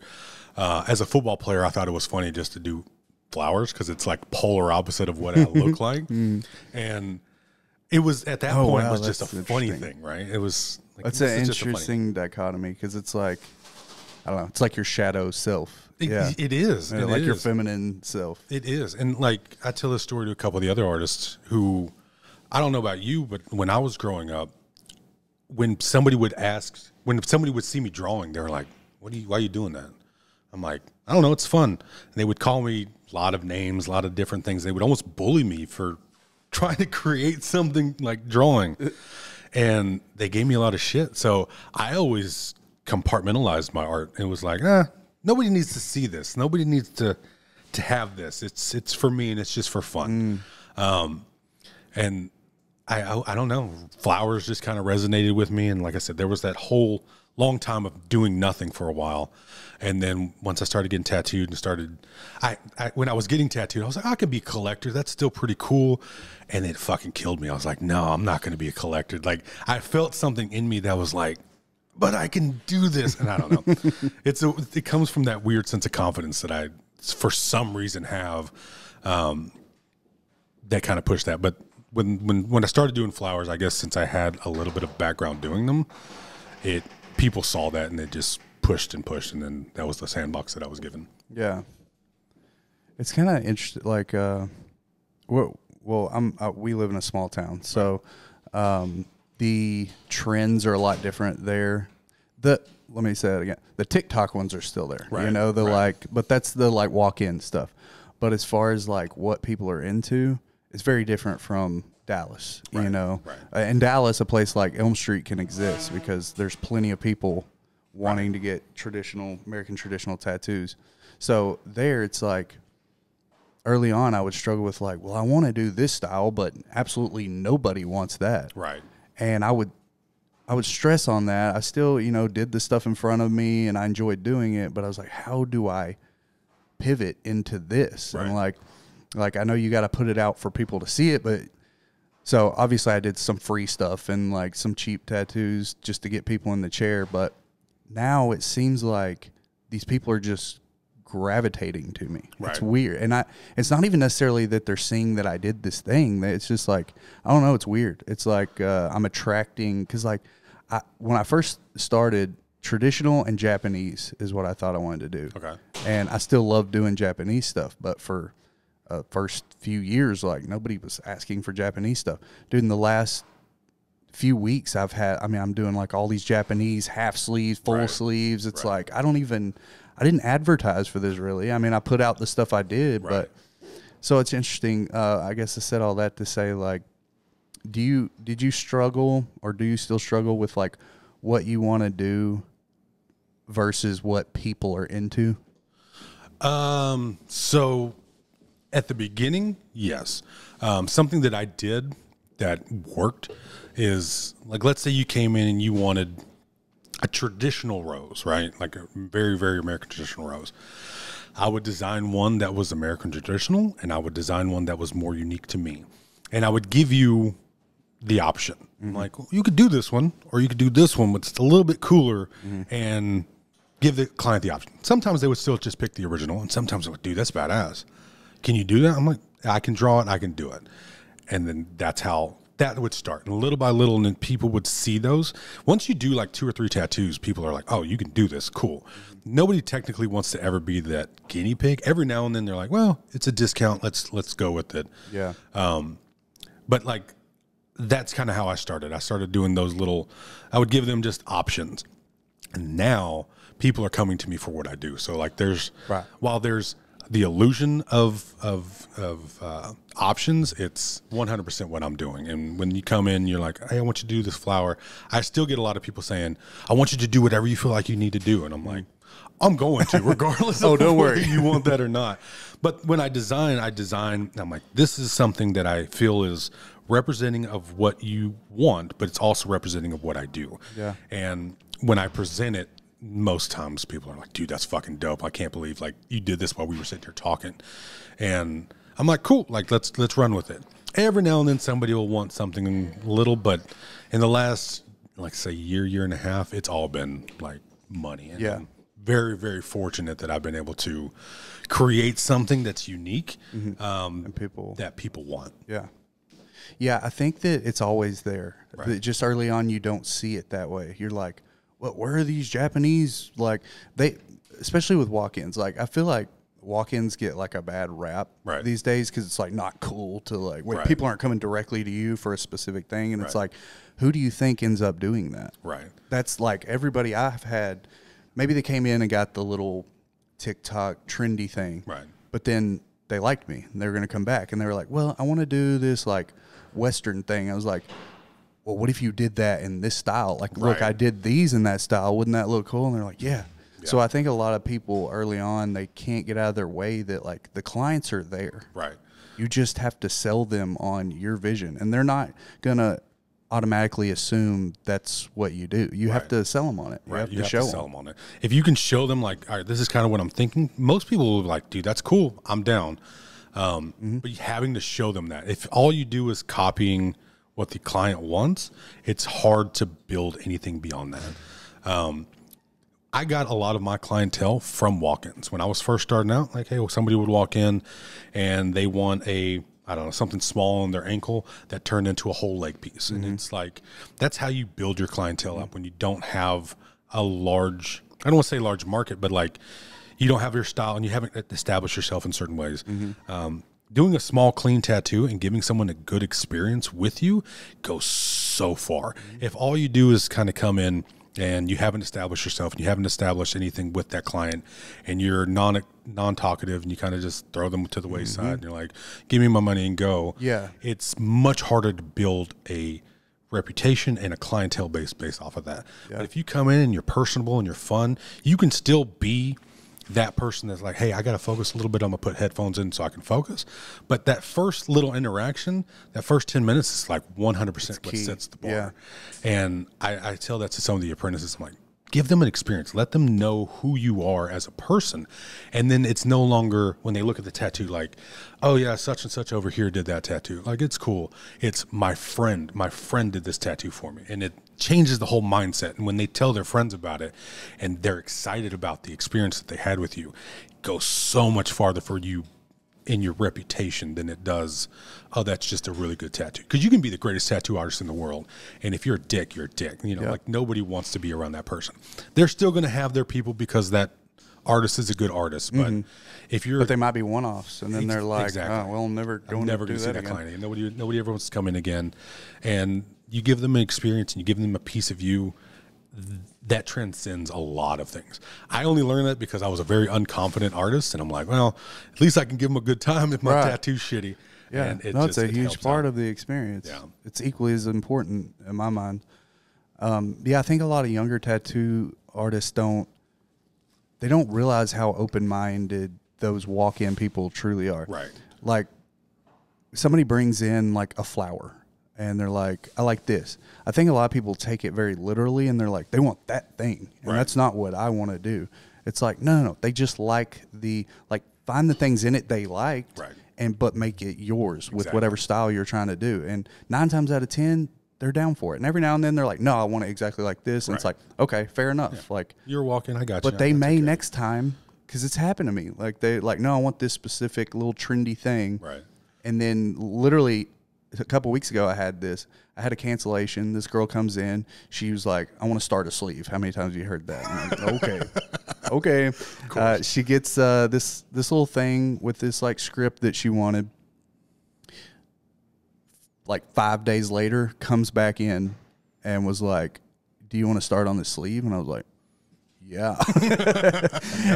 A: As a football player, I thought it was funny just to do flowers because it's like polar opposite of what I look like. And it was at that point, it was just a funny thing, right? It was like,
B: that's an interesting dichotomy because it's like, I don't know, it's like your shadow self.
A: It is.
B: Yeah, like your feminine self.
A: It is. And like, I tell this story to a couple of the other artists who, I don't know about you, but when I was growing up, when somebody would see me drawing, they were like, why are you doing that? I'm like, I don't know, it's fun. And they would call me a lot of names, a lot of different things. They would almost bully me for trying to create something like drawing. And they gave me a lot of shit. So I always compartmentalized my art. It was like, nobody needs to see this. Nobody needs to have this. It's for me, and it's just for fun. And I don't know. Flowers just kind of resonated with me, and like I said, there was that whole long time of doing nothing for a while. And then once I started getting tattooed and when I was getting tattooed, I was like, I could be a collector. That's still pretty cool. And it fucking killed me. I was like, no, I'm not going to be a collector. Like, I felt something in me that was like, but I can do this. And I don't know. It comes from that weird sense of confidence that I, for some reason, have that kind of pushed that. But when I started doing flowers, I guess since I had a little bit of background doing them, people saw that and it just pushed, and then that was the sandbox that I was given.
B: Yeah, it's kind of interesting. Like, we live in a small town, so the trends are a lot different there. Let me say that again. The TikTok ones are still there,
A: right,
B: you know. But that's the like walk-in stuff. But as far as like what people are into, it's very different from Dallas, you know. Right. In Dallas, a place like Elm Street can exist because there's plenty of people wanting to get American traditional tattoos. So there, it's like early on, I would struggle with like, well, I want to do this style, but absolutely nobody wants that.
A: Right.
B: And I would stress on that. I still, you know, did the stuff in front of me and I enjoyed doing it, but I was like, how do I pivot into this?
A: Right.
B: And like, I know you got to put it out for people to see it, but so obviously I did some free stuff and like some cheap tattoos just to get people in the chair. But now it seems like these people are just gravitating to me. Right. It's weird. And it's not even necessarily that they're seeing that I did this thing. It's just like, I don't know. It's weird. It's like, I'm attracting, cause like when I first started, traditional and Japanese is what I thought I wanted to do.
A: Okay.
B: And I still love doing Japanese stuff, but for first few years, like nobody was asking for Japanese stuff. Dude, in the last few weeks I'm doing like all these Japanese half sleeves, full sleeves. It's like, I didn't advertise for this really. I mean, I put out the stuff I did, but so it's interesting. I guess I said all that to say like, did you struggle or do you still struggle with like what you want to do versus what people are into?
A: So at the beginning, yes. Something that I did that worked is like, let's say you came in and you wanted a traditional rose, right? Like a very, very American traditional rose. I would design one that was American traditional and I would design one that was more unique to me. And I would give you the option. Mm-hmm. Like, well, you could do this one or you could do this one, but it's a little bit cooler, and give the client the option. Sometimes they would still just pick the original and sometimes they would, dude, that's badass. Can you do that? I'm like, I can draw it. I can do it. And then that's how that would start. And little by little, and then people would see those. Once you do like 2 or 3 tattoos, people are like, oh, you can do this. Cool. Nobody technically wants to ever be that guinea pig. Every now and then they're like, well, it's a discount. Let's go with it.
B: Yeah.
A: But like, that's kind of how I started. I started doing those I would give them just options. And now people are coming to me for what I do. So like while there's the illusion of options, it's 100% what I'm doing. And when you come in, you're like, hey, I want you to do this flower. I still get a lot of people saying, I want you to do whatever you feel like you need to do. And I'm like, I'm going to, regardless of
B: don't
A: whether
B: worry.
A: you want that or not. But when I design, I'm like, this is something that I feel is representing of what you want, but it's also representing of what I do.
B: Yeah.
A: And when I present it, most times people are like, dude, that's fucking dope. I can't believe like you did this while we were sitting here talking. And I'm like, cool, like let's run with it. Every now and then somebody will want something little, but in the last, like say year and a half, it's all been like money. And I'm very, very fortunate that I've been able to create something that's unique, and that people want.
B: Yeah. Yeah, I think that it's always there. Right. Just early on, you don't see it that way. You're like, what? Where are these Japanese? Like especially with walk-ins. Like I feel like walk-ins get like a bad rap these days because it's like not cool to like people aren't coming directly to you for a specific thing, and it's like, who do you think ends up doing that?
A: Right.
B: That's like everybody I've had. Maybe they came in and got the little TikTok trendy thing,
A: right?
B: But then they liked me and they were going to come back and they were like, well, I want to do this like Western thing. I was like, well, what if you did that in this style? Like, look, I did these in that style. Wouldn't that look cool? And they're like, yeah. So I think a lot of people early on, they can't get out of their way that like the clients are there.
A: Right.
B: You just have to sell them on your vision, and they're not going to automatically assume that's what you do. You have to sell them on it.
A: Right.
B: You have to show
A: sell them on it. If you can show them like, all right, this is kind of what I'm thinking. Most people will be like, dude, that's cool. I'm down. But having to show them that if all you do is copying what the client wants, it's hard to build anything beyond that. I got a lot of my clientele from walk-ins. When I was first starting out, like, hey, well, somebody would walk in and they want I don't know, something small on their ankle that turned into a whole leg piece. And it's like, that's how you build your clientele up when you don't have a large, I don't want to say large market, but like you don't have your style and you haven't established yourself in certain ways. Doing a small, clean tattoo and giving someone a good experience with you goes so far. If all you do is kind of come in and you haven't established yourself and you haven't established anything with that client and you're non-talkative and you kind of just throw them to the wayside and you're like, give me my money and go.
B: Yeah.
A: It's much harder to build a reputation and a clientele base based off of that.
B: Yeah.
A: But if you come in and you're personable and you're fun, you can still be that person that's like, hey, I got to focus a little bit. I'm going to put headphones in so I can focus. But that first little interaction, that first 10 minutes is like 100% what sets the bar.
B: Yeah.
A: And I tell that to some of the apprentices. I'm like, give them an experience. Let them know who you are as a person. And then it's no longer when they look at the tattoo like, oh, yeah, such and such over here did that tattoo. Like, it's cool. It's my friend. My friend did this tattoo for me. And it changes the whole mindset. And when they tell their friends about it and they're excited about the experience that they had with you, it goes so much farther for you in your reputation than it does, oh, that's just a really good tattoo. Because you can be the greatest tattoo artist in the world, and if you're a dick, you're a dick. You know, like nobody wants to be around that person. They're still going to have their people because that artist is a good artist. But if you're,
B: but they might be one-offs, and then they're like, oh, well, I'm never going to
A: see that
B: again.
A: client again. Nobody ever wants to come in again. And you give them an experience, and you give them a piece of you that transcends a lot of things. I only learned that because I was a very unconfident artist, and I'm like, well, at least I can give them a good time if my tattoo's shitty.
B: Yeah,
A: and
B: it's a huge part of the experience.
A: Yeah.
B: It's equally as important in my mind. I think a lot of younger tattoo artists don't realize how open-minded those walk-in people truly are.
A: Right.
B: Like, somebody brings in like a flower, and they're like, I like this. I think a lot of people take it very literally, and they're like, they want that thing. And that's not what I want to do. It's like, no. They just like find the things in it they liked, but make it yours with whatever style you're trying to do. And 9 times out of 10, they're down for it. And every now and then they're like, no, I want it exactly like this. And it's like, okay, fair enough. Yeah. Like,
A: you're walking, I got you.
B: But they may next time, because it's happened to me. Like, they like, no, I want this specific little trendy thing.
A: Right.
B: And then literally a couple weeks ago, I had a cancellation. This girl comes in. She was like, I want to start a sleeve. How many times have you heard that? I'm like, okay. Okay. She gets this little thing with this like script that she wanted. Like 5 days later, comes back in and was like, do you want to start on this sleeve? And I was like, yeah.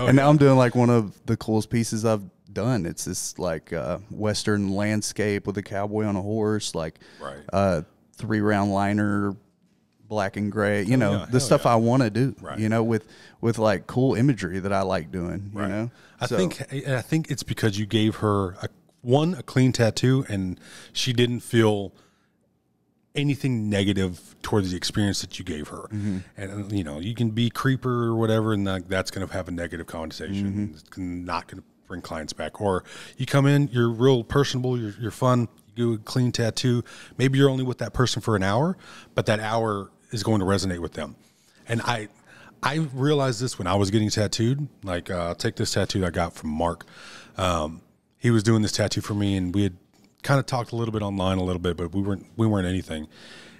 B: And now I'm doing like one of the coolest pieces I've done. It's this like Western landscape with a cowboy on a horse, like 3-round liner, black and gray, you know, the stuff I want to do, you know, with like cool imagery that I like doing, you know.
A: I think it's because you gave her a clean tattoo, and she didn't feel anything negative towards the experience that you gave her. And you know, you can be creeper or whatever, and that's going to have a negative connotation. It's not going to bring clients back. Or you come in, you're real personable, you're fun, you do a clean tattoo. Maybe you're only with that person for an hour, but that hour is going to resonate with them. And I realized this when I was getting tattooed. Like, take this tattoo I got from Mark. He was doing this tattoo for me, and we had kind of talked a little bit online a little bit, but we weren't anything.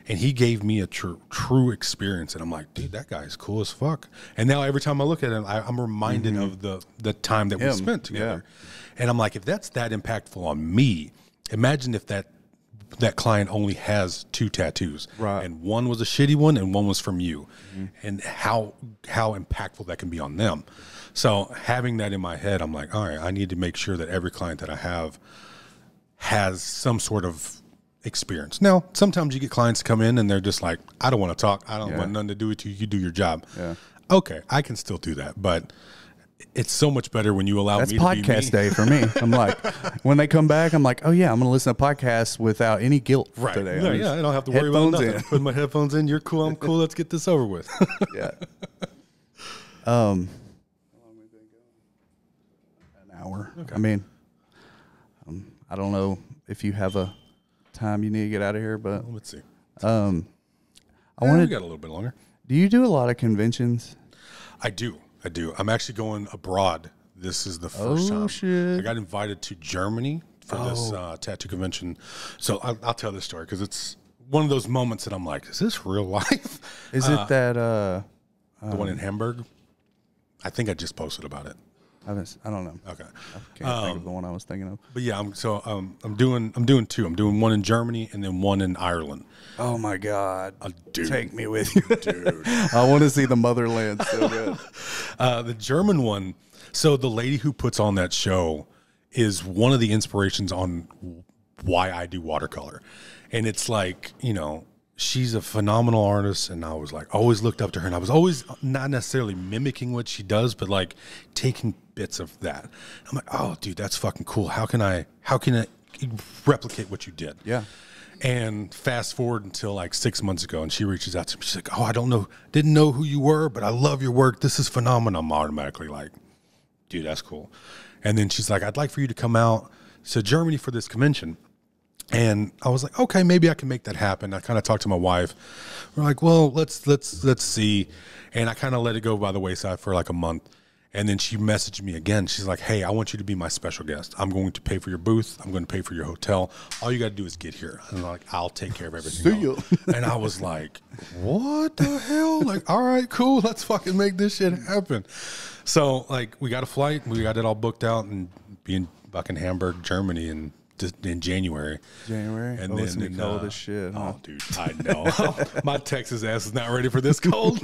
A: And he gave me a true experience, and I'm like, dude, that guy is cool as fuck. And now every time I look at him, I'm reminded of the time that we spent together. And I'm like, if that's that impactful on me, imagine if that client only has 2 tattoos, and one was a shitty one and one was from you, and how impactful that can be on them. So having that in my head, I'm like, all right, I need to make sure that every client that I have has some sort of experience. Now, sometimes you get clients come in and they're just like, I don't want to talk. I don't want nothing to do with you. You do your job. Okay, I can still do that. But it's so much better when you allow
B: That's
A: me to be me.
B: podcast day for me. I'm like, when they come back, I'm like, oh yeah, I'm going to listen to podcasts without any guilt
A: Right.
B: today.
A: No, yeah, I don't have to worry about
B: headphones
A: nothing. Put my headphones in. You're cool. I'm cool. Let's get this over with.
B: Yeah. An hour.
A: Okay.
B: I mean, I don't know if you have a time you need to get out of here, but
A: Let's see.
B: I
A: We
B: wanted.
A: got a little bit longer.
B: Do you do a lot of conventions?
A: I do. I'm actually going abroad. This is the first time.
B: Shit.
A: I got invited to Germany for this tattoo convention. So I'll tell this story because it's one of those moments that I'm like, is this real life?
B: Is it that?
A: The one in Hamburg? I think I just posted about it.
B: I don't know.
A: Okay.
B: I can't think of the one I was thinking of.
A: But yeah, I'm doing two. I'm doing one in Germany and then one in Ireland.
B: Oh my God!
A: Dude.
B: Take me with you,
A: Dude.
B: I want to see the motherland so good.
A: The German one. So the lady who puts on that show is one of the inspirations on why I do watercolor. And it's like, she's a phenomenal artist. And I was like, always looked up to her. And I was always not necessarily mimicking what she does, but like taking bits of that. I'm like, oh, dude, that's fucking cool. How can I replicate what you did?
B: Yeah.
A: And fast forward until like 6 months ago, and she reaches out to me. She's like, oh, didn't know who you were, but I love your work. This is phenomenal. I'm automatically like, dude, that's cool. And then she's like, I'd like for you to come out to Germany for this convention. And I was like, okay, maybe I can make that happen. I kind of talked to my wife. We're like, well, let's see. And I kind of let it go by the wayside for like a month. And then she messaged me again. She's like, hey, I want you to be my special guest. I'm going to pay for your booth. I'm going to pay for your hotel. All you got to do is get here. And I'm like, I'll take care of everything.
B: See ya.
A: And I was like, what the hell? Like, all right, cool. Let's fucking make this shit happen. So like we got a flight. We got it all booked out and be in fucking Hamburg, Germany in January.
B: January?
A: And
B: Oh,
A: then
B: it's gonna be cold as shit, huh?
A: Oh, dude, I know. My Texas ass is not ready for this cold.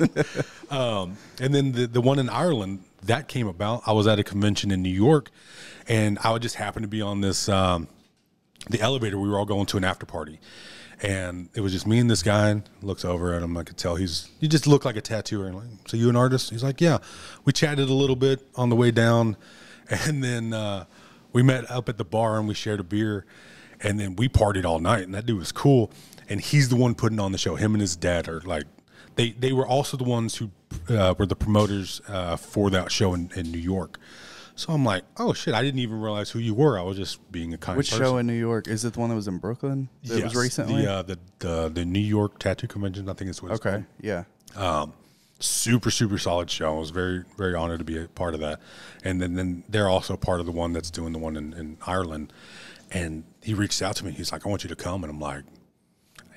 A: And then the one in Ireland, that came about. I was at a convention in New York, and I would just happen to be on this, the elevator. We were all going to an after party. And it was just me and this guy. And looks over at him. I could tell you just look like a tattooer. And like, so you an artist? He's like, yeah. We chatted a little bit on the way down. And then we met up at the bar and we shared a beer. And then we partied all night. And that dude was cool. And he's the one putting on the show. Him and his dad are like, they were also the ones who were the promoters for that show in New York. So I'm like, oh shit, I didn't even realize who you were. I was just being a kind
B: Which
A: person.
B: show in New York? Is it the one that was in Brooklyn? That was recently?
A: The New York Tattoo Convention, I think is what it's
B: Okay, yeah.
A: called. Super, super solid show. I was very, very honored to be a part of that. And then they're also part of the one that's doing the one in Ireland. And he reached out to me. He's like, I want you to come. And I'm like,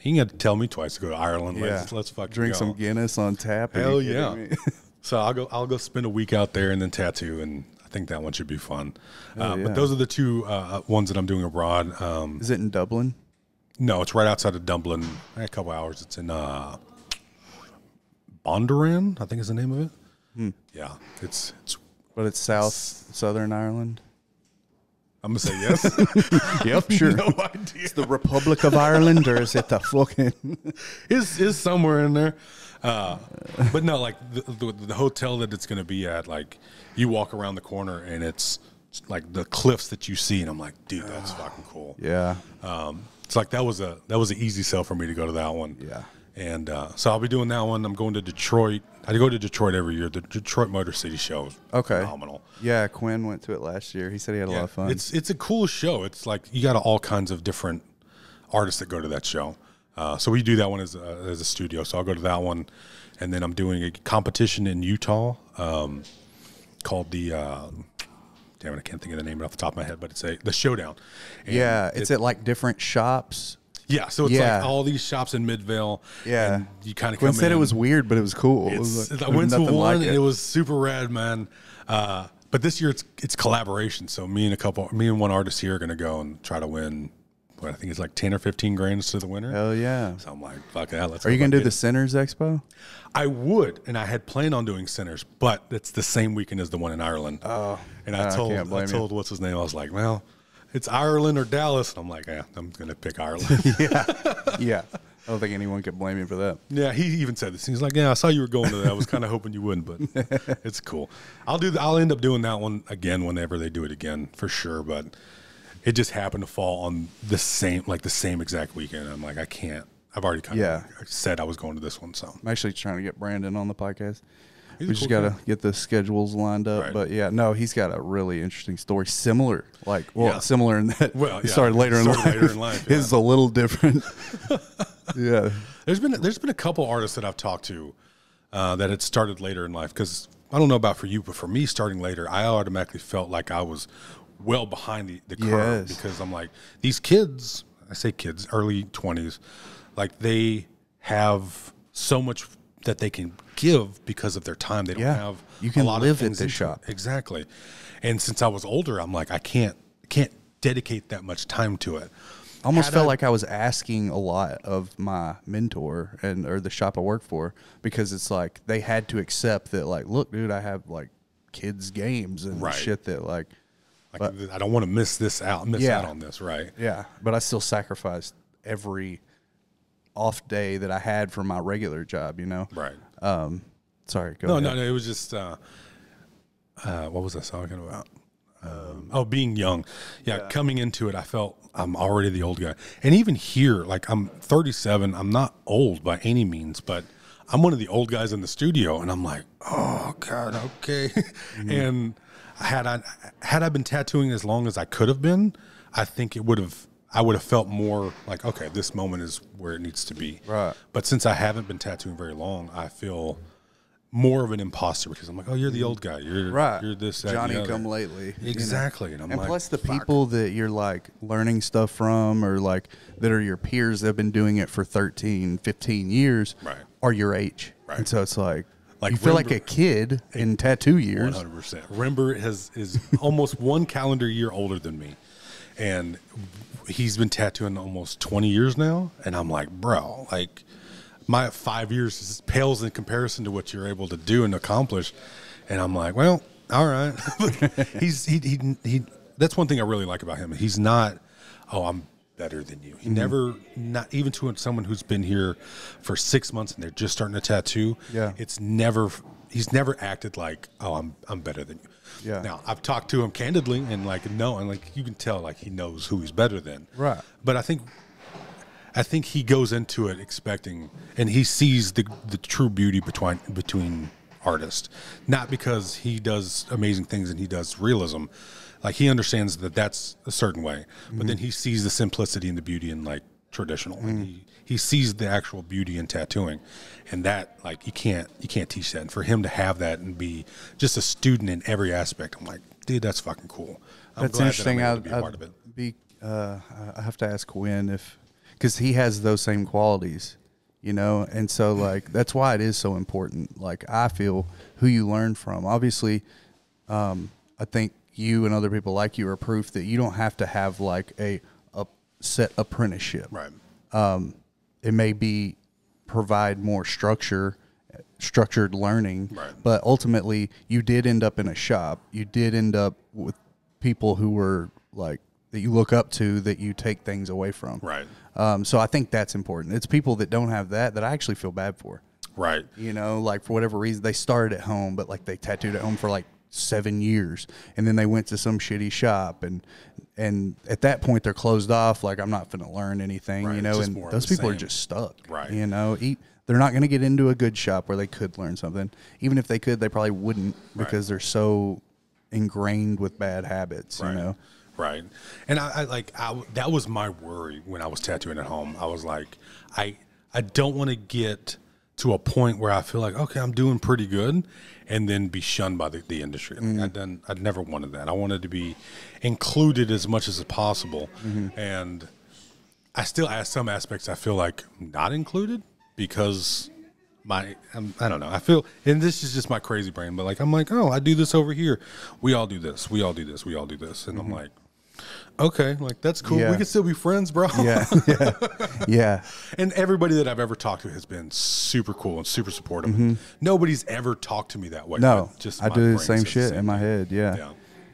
A: you ain't got to tell me twice to go to Ireland.
B: Yeah.
A: Let's fucking
B: Drink
A: go.
B: some Guinness on tap. Are
A: Hell
B: you
A: yeah.
B: kidding me?
A: So I'll go spend a week out there and then tattoo, and I think that one should be fun.
B: Yeah.
A: But those are the two ones that I'm doing abroad.
B: Is it in Dublin?
A: No, it's right outside of Dublin. A couple hours. It's in Bondurant, I think is the name of it. Yeah, it's.
B: But it's southern Ireland?
A: I'm gonna say yes.
B: Yep, sure.
A: No idea.
B: It's the Republic of Ireland, or is it the fucking...
A: Is somewhere in there. But no, like the hotel that it's going to be at, like you walk around the corner and it's like the cliffs that you see, and I'm like, dude, that's fucking cool.
B: Yeah.
A: It's like that was an easy sell for me to go to that one.
B: Yeah.
A: And so I'll be doing that one. I'm going to Detroit. I go to Detroit every year. The Detroit Motor City show is phenomenal.
B: Yeah, Quinn went to it last year. He said he had a lot of fun.
A: It's a cool show. It's like you got all kinds of different artists that go to that show. So we do that one as a studio. So I'll go to that one, and then I'm doing a competition in Utah called the damn it, I can't think of the name off the top of my head, but it's the Showdown. And
B: yeah, it's at like different shops.
A: Yeah, so it's like all these shops in Midvale.
B: Yeah,
A: and you kind of
B: Quinn
A: come
B: said
A: in.
B: it was weird, but it was cool. It was like,
A: I went to one,
B: like
A: and it was super rad, man. But this year it's collaboration. So me and one artist here are going to go and try to win. What I think it's like 10 or 15 grand to the winner.
B: Hell yeah!
A: So I'm like, fuck that. Let's.
B: Are you going to do the Sinners Expo?
A: I would, and I had planned on doing Sinners, but it's the same weekend as the one in Ireland.
B: Oh,
A: and I told what's his name. I was like, well, it's Ireland or Dallas, and I'm like, yeah, I'm going to pick Ireland.
B: Yeah. I don't think anyone could blame you for that.
A: Yeah, he even said this. He's like, "Yeah, I saw you were going to that. I was kind of hoping you wouldn't, but it's cool. I'll end up doing that one again whenever they do it again for sure. But it just happened to fall on the same exact weekend. I'm like, I can't. I've already kind of said I was going to this one, so
B: I'm actually trying to get Brandon on the podcast.
A: He's
B: We
A: a
B: just
A: cool
B: got to
A: guy.
B: get the schedules lined up.
A: Right.
B: But yeah, no, he's got a really interesting story. Similar, similar in that
A: Well,
B: he
A: yeah,
B: started later in life.
A: later in life, yeah.
B: His is a little different. Yeah.
A: There's been a couple artists that I've talked to that had started later in life, because I don't know about for you, but for me, starting later, I automatically felt like I was well behind the curve,
B: Yes.
A: because I'm like, these kids, I say kids, early 20s, like they have so much that they can give because of their time. They don't
B: Yeah.
A: have
B: You can
A: a lot
B: live
A: of
B: at
A: things
B: this
A: into
B: shop.
A: it. Exactly. And since I was older, I'm like, I can't dedicate that much time to it.
B: I almost
A: Had
B: felt
A: I-
B: like I was asking a lot of my mentor or the shop I work for, because it's like they had to accept that, like, look, dude, I have like kids games and
A: Right.
B: shit that like
A: I don't want to miss out on this, right?
B: yeah, but I still sacrificed every off day that I had from my regular job, you know.
A: Right.
B: Sorry, go
A: No,
B: ahead.
A: no, it was just what was I talking about? Being young. Yeah, coming into it, I felt I'm already the old guy. And even here, like, I'm 37. I'm not old by any means, but I'm one of the old guys in the studio, and I'm like, oh God, okay. And had I been tattooing as long as I could have been, I think I would have felt more like, okay, this moment is where it needs to be.
B: Right.
A: But since I haven't been tattooing very long, I feel more of an imposter, because I'm like, oh, you're the old guy. You're
B: Right.
A: You're this, that, and
B: Johnny
A: the other.
B: come lately. you know?
A: Exactly. And I'm
B: And
A: like,
B: plus the
A: fuck.
B: people that you're like learning stuff from, or like that are your peers that have been doing it for 13, 15 years,
A: Right.
B: are your age.
A: Right.
B: And so it's like
A: Like,
B: you feel like
A: remember-
B: a kid in tattoo years.
A: 100%. Remember is almost one calendar year older than me, and he's been tattooing almost 20 years now. And I'm like, bro, like, my 5 years pales in comparison to what you're able to do and accomplish. And I'm like, well, all right. he that's one thing I really like about him. He's not, oh, I'm better than you. He never, not even to someone who's been here for 6 months and they're just starting to tattoo.
B: Yeah.
A: He's never acted like, oh, I'm better than you.
B: Yeah.
A: Now, I've talked to him candidly, and like, no, and like, you can tell, like, he knows who he's better than.
B: Right.
A: But I think he goes into it expecting, and he sees the true beauty between artists, not because he does amazing things and he does realism. Like, he understands that that's a certain way, but then he sees the simplicity and the beauty in, like, traditional. And he sees the actual beauty in tattooing, and that, like, you can't teach that. And for him to have that and be just a student in every aspect, I'm like, dude, that's fucking cool. I'm
B: That's
A: glad
B: interesting.
A: that I'm able to be a part of it.
B: I have to ask Quinn because he has those same qualities, you know, and so like that's why it is so important. Like, I feel who you learn from. Obviously, I think you and other people like you are proof that you don't have to have like a set apprenticeship.
A: Right.
B: It may be provide more structured learning,
A: Right.
B: but ultimately you did end up in a shop. You did end up with people who were like that you look up to, that you take things away from.
A: Right.
B: So I think that's important. It's people that don't have that I actually feel bad for.
A: Right.
B: You know, like for whatever reason they started at home, but like they tattooed at home for like 7 years, and then they went to some shitty shop, and at that point they're closed off. Like, I'm not going to learn anything,
A: Right,
B: you
A: it's
B: know.
A: just
B: And
A: more of
B: those
A: the
B: people are
A: same.
B: just stuck,
A: Right.
B: You know, they're not going to get into a good shop where they could learn something. Even if they could, they probably wouldn't, because they're so ingrained with bad habits,
A: Right.
B: you know.
A: Right. And I that was my worry when I was tattooing at home. I was like, I don't want to get to a point where I feel like, okay, I'm doing pretty good, and then be shunned by the industry. Like, I never wanted that. I wanted to be included as much as possible. And I still have some aspects I feel like not included, because I don't know. I feel, and this is just my crazy brain, but like, I'm like, oh, I do this over here. We all do this. We all do this. We all do this. And I'm like, okay, like, that's cool.
B: Yeah.
A: We can still be friends, bro.
B: Yeah.
A: And everybody that I've ever talked to has been super cool and super supportive. Nobody's ever talked to me that way.
B: No,
A: but just
B: I
A: my
B: do the
A: brain
B: same
A: says
B: shit
A: same
B: in my
A: thing.
B: head. Yeah.
A: Yeah.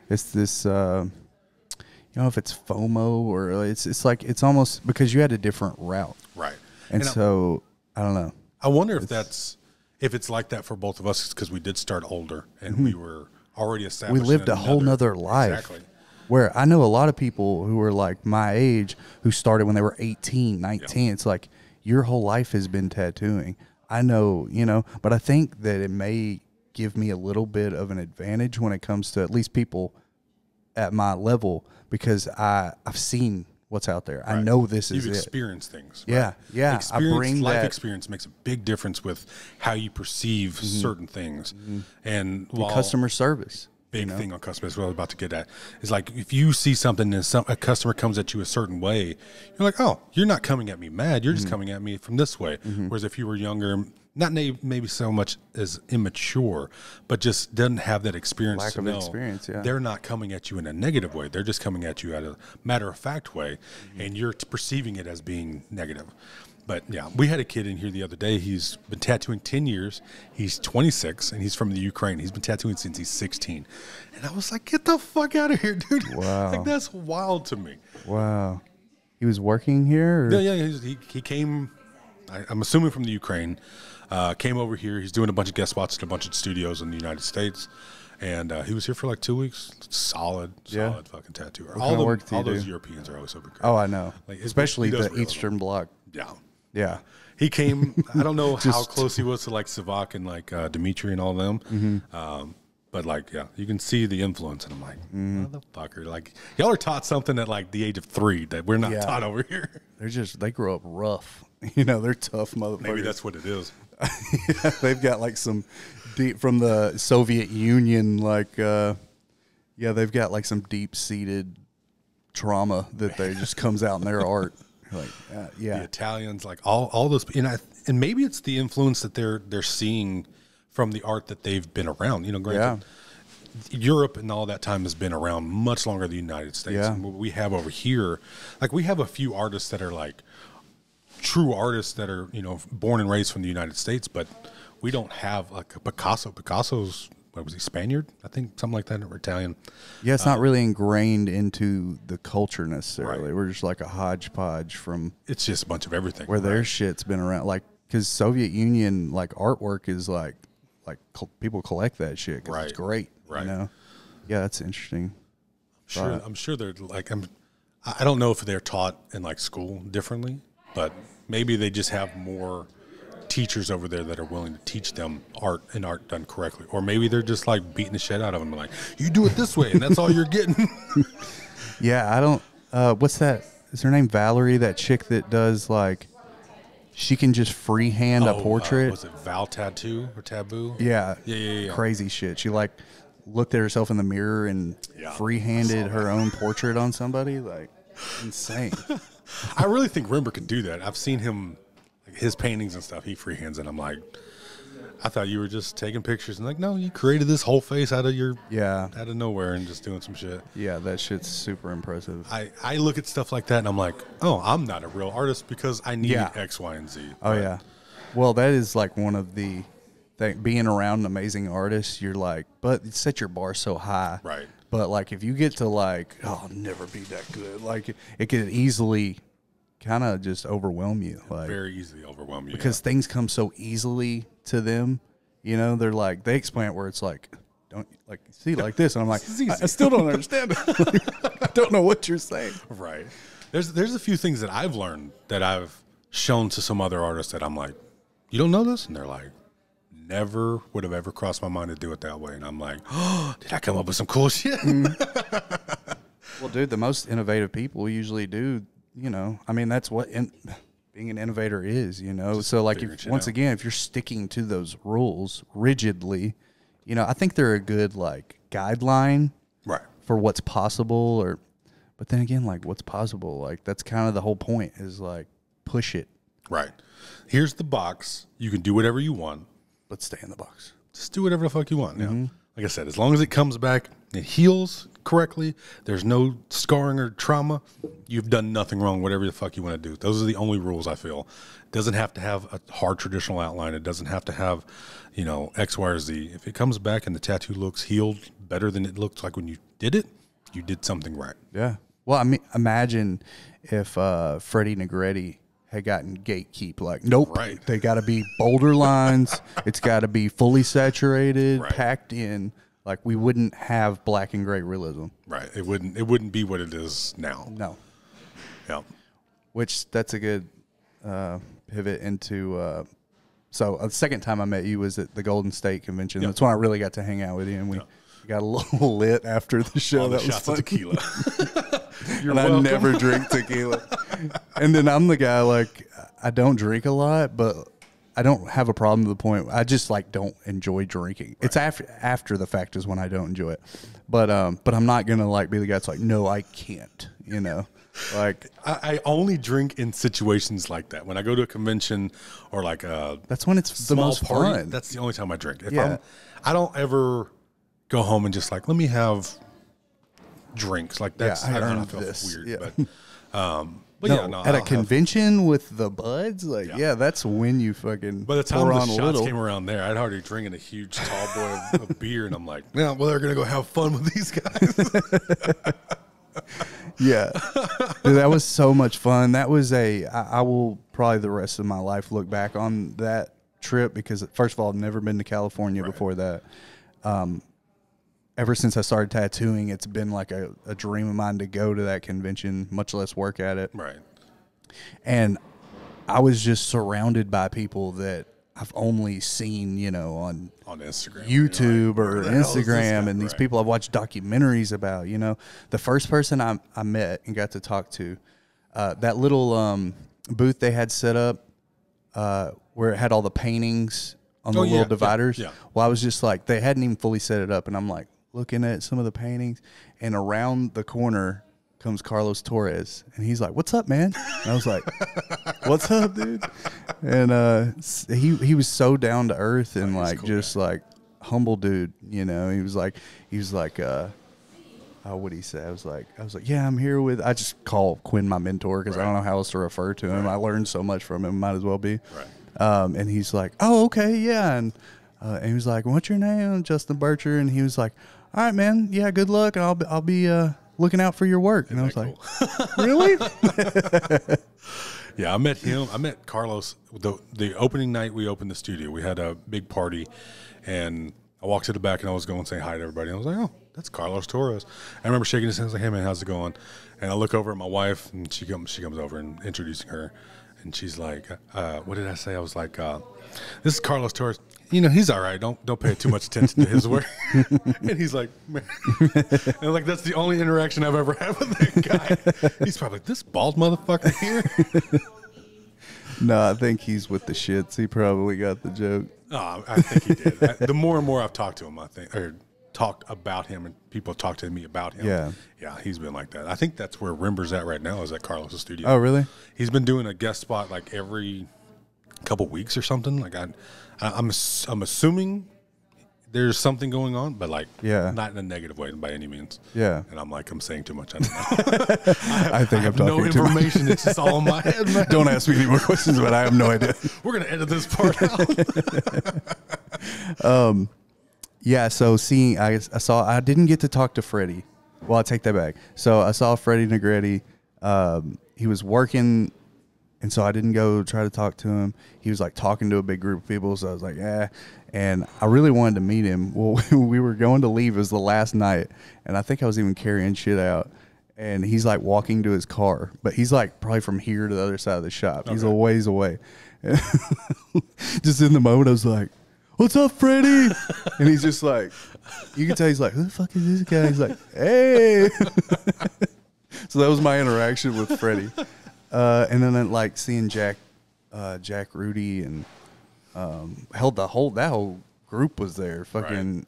B: It's this, if it's FOMO or it's like, it's almost because you had a different route.
A: Right.
B: And so I don't know.
A: I wonder if it's like that for both of us, because we did start older and we were already established.
B: We lived a whole nother life.
A: Exactly.
B: Where I know a lot of people who are like my age who started when they were 18, 19. It's like your whole life has been tattooing. I know, but I think that it may give me a little bit of an advantage when it comes to at least people at my level, because I've seen what's out there. Right. I know this is
A: You've experienced things.
B: Yeah, right? Yeah.
A: Life experience makes a big difference with how you perceive certain things. And
B: customer service.
A: Big thing on customer is what I was about to get at. Is like, if you see something and a customer comes at you a certain way, you're like, oh, you're not coming at me mad. You're just coming at me from this way. Whereas if you were younger, not maybe so much as immature, but just doesn't have that experience.
B: Lack of experience, yeah.
A: They're not coming at you in a negative way. They're just coming at you at a matter-of-fact way, and you're perceiving it as being negative. But, yeah, we had a kid in here the other day. He's been tattooing 10 years. He's 26, and he's from the Ukraine. He's been tattooing since he's 16. And I was like, get the fuck out of here, dude.
B: Wow.
A: Like, that's wild to me.
B: Wow. He was working here? Or?
A: Yeah. He came, I'm assuming from the Ukraine, came over here. He's doing a bunch of guest spots at a bunch of studios in the United States. And he was here for like 2 weeks. Solid fucking tattooer. All those Europeans are always so good.
B: Oh, I know. Like, especially the Eastern Bloc.
A: Yeah. He came, I don't know how close he was to like Savak and like Dimitri and all of them. But like, yeah, you can see the influence. And I'm like, motherfucker. Like, y'all are taught something at like the age of 3 that we're not taught over here.
B: They grow up rough. They're tough motherfuckers.
A: Maybe that's what it is.
B: They've got like some deep from the Soviet Union, like, they've got like some deep-seated trauma that they just comes out in their art. Like,
A: the Italians, like all those, and maybe it's the influence that they're seeing from the art that they've been around. Granted, Europe and all that time has been around much longer than the United States.
B: Yeah.
A: And what we have over here, like we have a few artists that are like true artists that are born and raised from the United States, but we don't have like a Picasso. Picasso's, what was he, Spaniard? I think something like that, or Italian.
B: Yeah, it's not really ingrained into the culture necessarily.
A: Right.
B: We're just like a hodgepodge from.
A: It's just a bunch of everything.
B: Where their shit's been around, like, because Soviet Union like artwork is like people collect that shit. 'Cause it's great.
A: Right.
B: Yeah, that's interesting.
A: I'm sure they're like I don't know if they're taught in like school differently, but maybe they just have more teachers over there that are willing to teach them art done correctly, or maybe they're just like beating the shit out of them, like, you do it this way and that's all you're getting.
B: Yeah, I don't what's that, is her name Valerie, that chick that does like, she can just freehand a portrait.
A: Was it Val Tattoo or Taboo?
B: Yeah.
A: Yeah.
B: Crazy shit. She like looked at herself in the mirror and freehanded her own portrait on somebody. Like, insane.
A: I really think Rembrandt could do that. I've seen him, like his paintings and stuff, he freehands, and I'm like, I thought you were just taking pictures, and like, no, you created this whole face out of nowhere and just doing some shit.
B: Yeah, that shit's super impressive.
A: I look at stuff like that and I'm like, oh, I'm not a real artist because I need X, Y, and Z.
B: Oh, yeah. Well, that is like one of the being around an amazing artist, you're like, but set your bar so high.
A: Right.
B: But like, if you get to like, oh, I'll never be that good, like it could easily kind of just overwhelm you. Like,
A: very easily overwhelm you.
B: Because things come so easily to them. They're like, they explain it where it's like, don't like see like this. And I'm like, I still don't understand it. I don't know what you're saying.
A: Right. There's a few things that I've learned that I've shown to some other artists that I'm like, you don't know this? And they're like, never would have ever crossed my mind to do it that way. And I'm like, oh, did I come up with some cool shit?
B: Well, dude, the most innovative people usually do, I mean, that's what being an innovator is, Just so like, once again, if you're sticking to those rules rigidly, I think they're a good like guideline for what's possible, but then again, like what's possible, like that's kind of the whole point, is like push it.
A: Right. Here's the box. You can do whatever you want.
B: But stay in the box.
A: Just do whatever the fuck you want. Yeah. Like I said, as long as it comes back, it heals correctly, there's no scarring or trauma, you've done nothing wrong, whatever the fuck you want to do. Those are the only rules, I feel. It doesn't have to have a hard traditional outline. It doesn't have to have, X, Y, or Z. If it comes back and the tattoo looks healed better than it looked like when you did it, you did something right.
B: Yeah. Well, I mean, imagine if Freddie Negretti had gotten gatekeep. Like, nope,
A: Right.
B: they got to be bolder lines. It's got to be fully saturated,
A: Right.
B: packed in. Like, we wouldn't have black and gray realism.
A: Right. It wouldn't be what it is now.
B: No.
A: Yeah.
B: Which that's a good pivot into. So the second time I met you was at the Golden State Convention.
A: Yep.
B: That's when I really got to hang out with you, and we got a little lit after the show.
A: All the
B: That was
A: shots
B: fun.
A: of tequila. You're
B: And
A: welcome.
B: I never drink tequila. And then I'm the guy, like, I don't drink a lot, but I don't have a problem to the point I just like don't enjoy drinking. It's after the fact is when I don't enjoy it. But I'm not gonna like be the guy that's like, no, I can't, you know. Like,
A: I only drink in situations like that. When I go to a convention or like a
B: that's when it's the
A: small
B: most
A: party,
B: fun.
A: that's the only time I drink. If
B: Yeah.
A: I don't ever go home and just like, let me have drinks. Like that's,
B: I
A: I don't know,
B: earned
A: I feel
B: this.
A: weird.
B: Yeah.
A: But
B: No,
A: yeah, no,
B: at a
A: I'll have-
B: convention with the buds, like, yeah, that's when you fucking
A: by the time
B: pour
A: the
B: on a
A: shots
B: little.
A: came around there, I'd already drinking a huge tall boy of beer, and I'm like, yeah, well, they're gonna go have fun with these guys.
B: Yeah. Dude, that was so much fun. That was I will probably the rest of my life look back on that trip because, first of all, I've never been to California before that. Ever since I started tattooing, it's been like a dream of mine to go to that convention, much less work at it.
A: Right.
B: And I was just surrounded by people that I've only seen, you know, on
A: Instagram,
B: YouTube or
A: where the hell is this
B: Instagram,
A: guy?
B: and these
A: Right.
B: people I've watched documentaries about. You know, the first person I met and got to talk to, that little booth they had set up where it had all the paintings on the
A: yeah,
B: little dividers.
A: yeah.
B: Well, I was just like, they hadn't even fully set it up, and I'm like looking at some of the paintings, and around the corner comes Carlos Torres, and he's like, "What's up, man?" And I was like, "What's up, dude?" And he was so down to earth and like
A: cool
B: just like humble dude, you know. He was like what did he say? I was like, yeah, I'm here with. I just call Quinn my mentor because I don't know how else to refer to him. I learned so much from him. Might as well be.
A: Right.
B: And he's like, "Oh, okay, yeah." And he was like, "What's your name?" Justin Bircher. And he was like, "All right, man. Yeah, good luck. And I'll be looking out for your work." And I was like, "Really?"
A: Yeah, I met him. I met Carlos the opening night we opened the studio. We had a big party, and I walked to the back and I was going to say hi to everybody. I was like, "Oh, that's Carlos Torres." I remember shaking his hand. I was like, "Hey, man, how's it going?" And I look over at my wife, and she comes over and introducing her, and she's like, "What did I say?" I was like, "This is Carlos Torres. You know, he's all right. Don't pay too much attention to his work." And he's like, "Man." And like, that's the only interaction I've ever had with that guy. He's probably like, "This bald motherfucker here."
B: No, I think he's with the shits. He probably got the joke.
A: Oh, I think he did. The more and more I've talked to him, I think, or talked about him, and people talk to me about him. Yeah, he's been like that. I think that's where Rimber's at right now. Is at Carlos' studio.
B: Oh, really?
A: He's been doing a guest spot like every couple weeks or something. Like I'm assuming there's something going on, but like, not in a negative way by any means.
B: Yeah.
A: And I'm saying too much. I don't know.
B: I think I'm talking
A: no
B: too much.
A: information. It's just all in my head, man.
B: Don't ask me any more questions, but I have no idea.
A: We're gonna edit this part out.
B: Yeah, so seeing, I didn't get to talk to Freddie. Well, I take that back. So I saw Freddie Negretti. He was working, and so I didn't go try to talk to him. He was like talking to a big group of people, so I was like, yeah. And I really wanted to meet him. Well, we were going to leave. It was the last night, and I think I was even carrying shit out. And he's like walking to his car, but he's like probably from here to the other side of the shop. He's a ways away. Just in the moment, I was like, "What's up, Freddie?" And he's just like, you can tell he's like, "Who the fuck is this guy?" He's like, "Hey." So that was my interaction with Freddie. And then like seeing Jack Rudy and that whole group was there. Fucking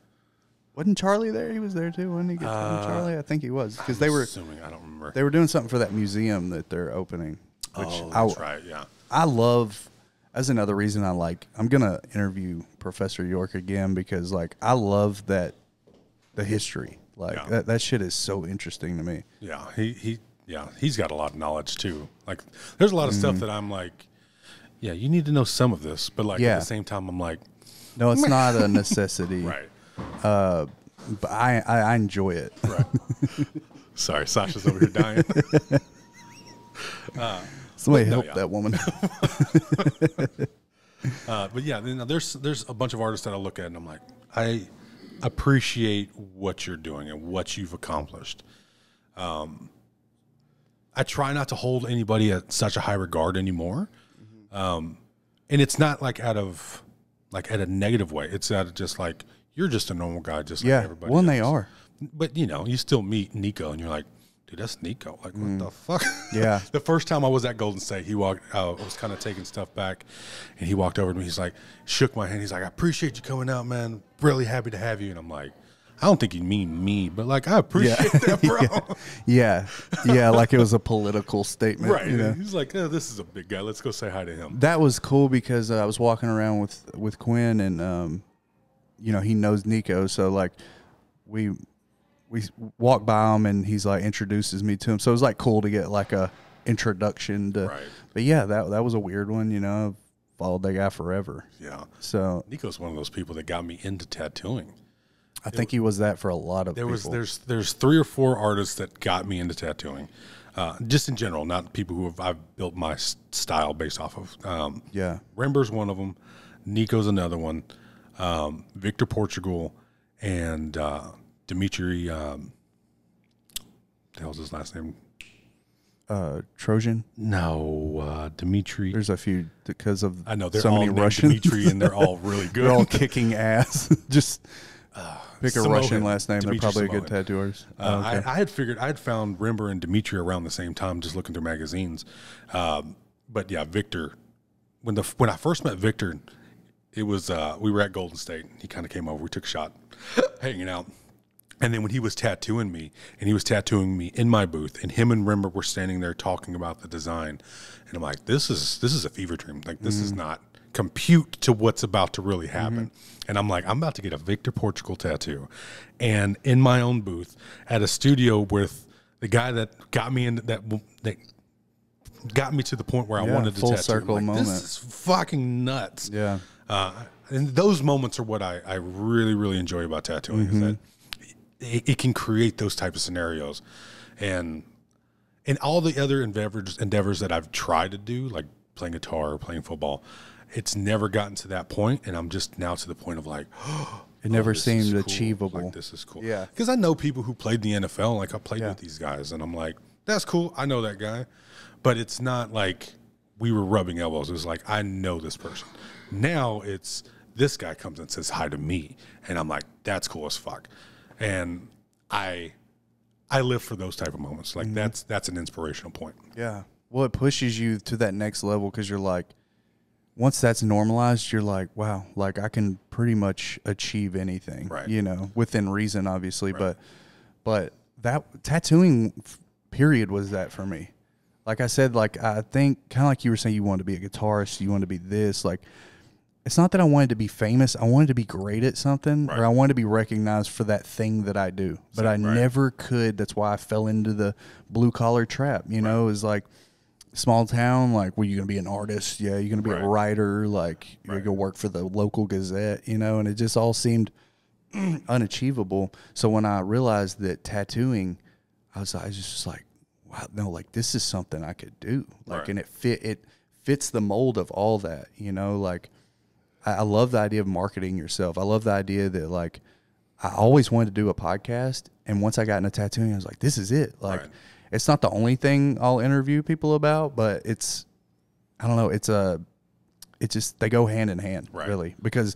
B: wasn't Charlie there? He was there too, wasn't he? Charlie, I think he was because they were
A: assuming. I don't remember.
B: They were doing something for that museum that they're opening. Which
A: That's right. Yeah.
B: I love. That's another reason I like. I'm gonna interview Professor York again because like I love that the history. Like that shit is so interesting to me.
A: Yeah, he's got a lot of knowledge too. Like there's a lot of stuff that I'm like, yeah, you need to know some of this, but like at the same time I'm like,
B: no, it's not a necessity.
A: Right.
B: But I enjoy it.
A: Right. Sorry, Sasha's over here dying.
B: Somebody
A: No,
B: help
A: yeah.
B: that woman.
A: But yeah, there's a bunch of artists that I look at and I'm like, I appreciate what you're doing and what you've accomplished. I try not to hold anybody at such a high regard anymore. And it's not like at a negative way. It's out of just like, you're just a normal guy, just like
B: Yeah,
A: everybody
B: well,
A: else.
B: they are.
A: But you still meet Nico and you're like, dude, that's Nico. Like, what the fuck?
B: Yeah.
A: The first time I was at Golden State, he walked, I was kind of taking stuff back, and he walked over to me. He's like, shook my hand. He's like, I appreciate you coming out, man. Really happy to have you. And I'm like, I don't think you mean me, but like, I appreciate that, bro.
B: Yeah. Like it was a political statement.
A: Right.
B: You know?
A: He's like, oh, this is a big guy. Let's go say hi to him.
B: That was cool because I was walking around with Quinn, and he knows Nico, so like we walked by him, and he's like introduces me to him. So it was like cool to get like a introduction to.
A: Right.
B: But yeah, that was a weird one. I've followed that guy forever.
A: Yeah.
B: So
A: Nico's one of those people that got me into tattooing.
B: I think he was that for a lot of people.
A: There's 3 or 4 artists that got me into tattooing, just in general, not people who I've built my style based off of.
B: Yeah.
A: Rember's one of them, Nico's another one, Victor Portugal, and Dimitri. The hell's his last name?
B: Trojan.
A: No, Dimitri.
B: There's a few because of
A: I know they're
B: so
A: all
B: many
A: named
B: Russians.
A: Dimitri, and they're all really good.
B: They're all kicking ass. Just pick a
A: Samoan.
B: Russian last name.
A: Dimitri
B: They're probably
A: Samoan.
B: good tattooers.
A: I had found Rember and Dimitri around the same time, just looking through magazines. But yeah, Victor. When I first met Victor, it was we were at Golden State. He kind of came over. We took a shot, hanging out. And then when he was tattooing me, and he was tattooing me in my booth, and him and Rember were standing there talking about the design, and I'm like, this is a fever dream. Like, this is not compute to what's about to really happen. And I'm like, I'm about to get a Victor Portugal tattoo, and in my own booth at a studio with the guy that got me into that got me to the point where I wanted to
B: full
A: tattoo.
B: circle
A: I'm like,
B: moment.
A: this is fucking nuts.
B: Yeah.
A: And those moments are what I really, really enjoy about tattooing, is that it can create those type of scenarios. And all the other endeavors that I've tried to do, like playing guitar or playing football, it's never gotten to that point. And I'm just now to the point of like,
B: It never
A: this
B: seemed
A: is cool.
B: achievable.
A: Like, this is cool.
B: Yeah.
A: Because I know people who played in the NFL. Like, I played
B: Yeah.
A: with these guys, and I'm like, that's cool. I know that guy. But it's not like we were rubbing elbows. It was like, I know this person. Now it's this guy comes and says hi to me, and I'm like, that's cool as fuck. And I live for those type of moments. Like, that's an inspirational point.
B: Yeah. Well, it pushes you to that next level because you're like, once that's normalized, you're like, wow, like I can pretty much achieve anything,
A: Right.
B: Within reason, obviously. Right. But that tattooing period was that for me. Like I said, like I think kind of like you were saying, you wanted to be a guitarist, you wanted to be this. Like, it's not that I wanted to be famous. I wanted to be great at something,
A: Right.
B: or I wanted to be recognized for that thing that I do. But I never could. That's why I fell into the blue collar trap. It was like small town. Like, well, you're gonna be an artist. Yeah, you're gonna be a writer. Like, you're gonna go work for the local Gazette. And it just all seemed unachievable. So when I realized that tattooing, I was just like, wow, no, like this is something I could do. Like, and it fits the mold of all that. Like. I love the idea of marketing yourself. I love the idea that, like, I always wanted to do a podcast. And once I got into tattooing, I was like, this is it. Like, it's not the only thing I'll interview people about, but I don't know. It's just, they go hand in hand, really. Because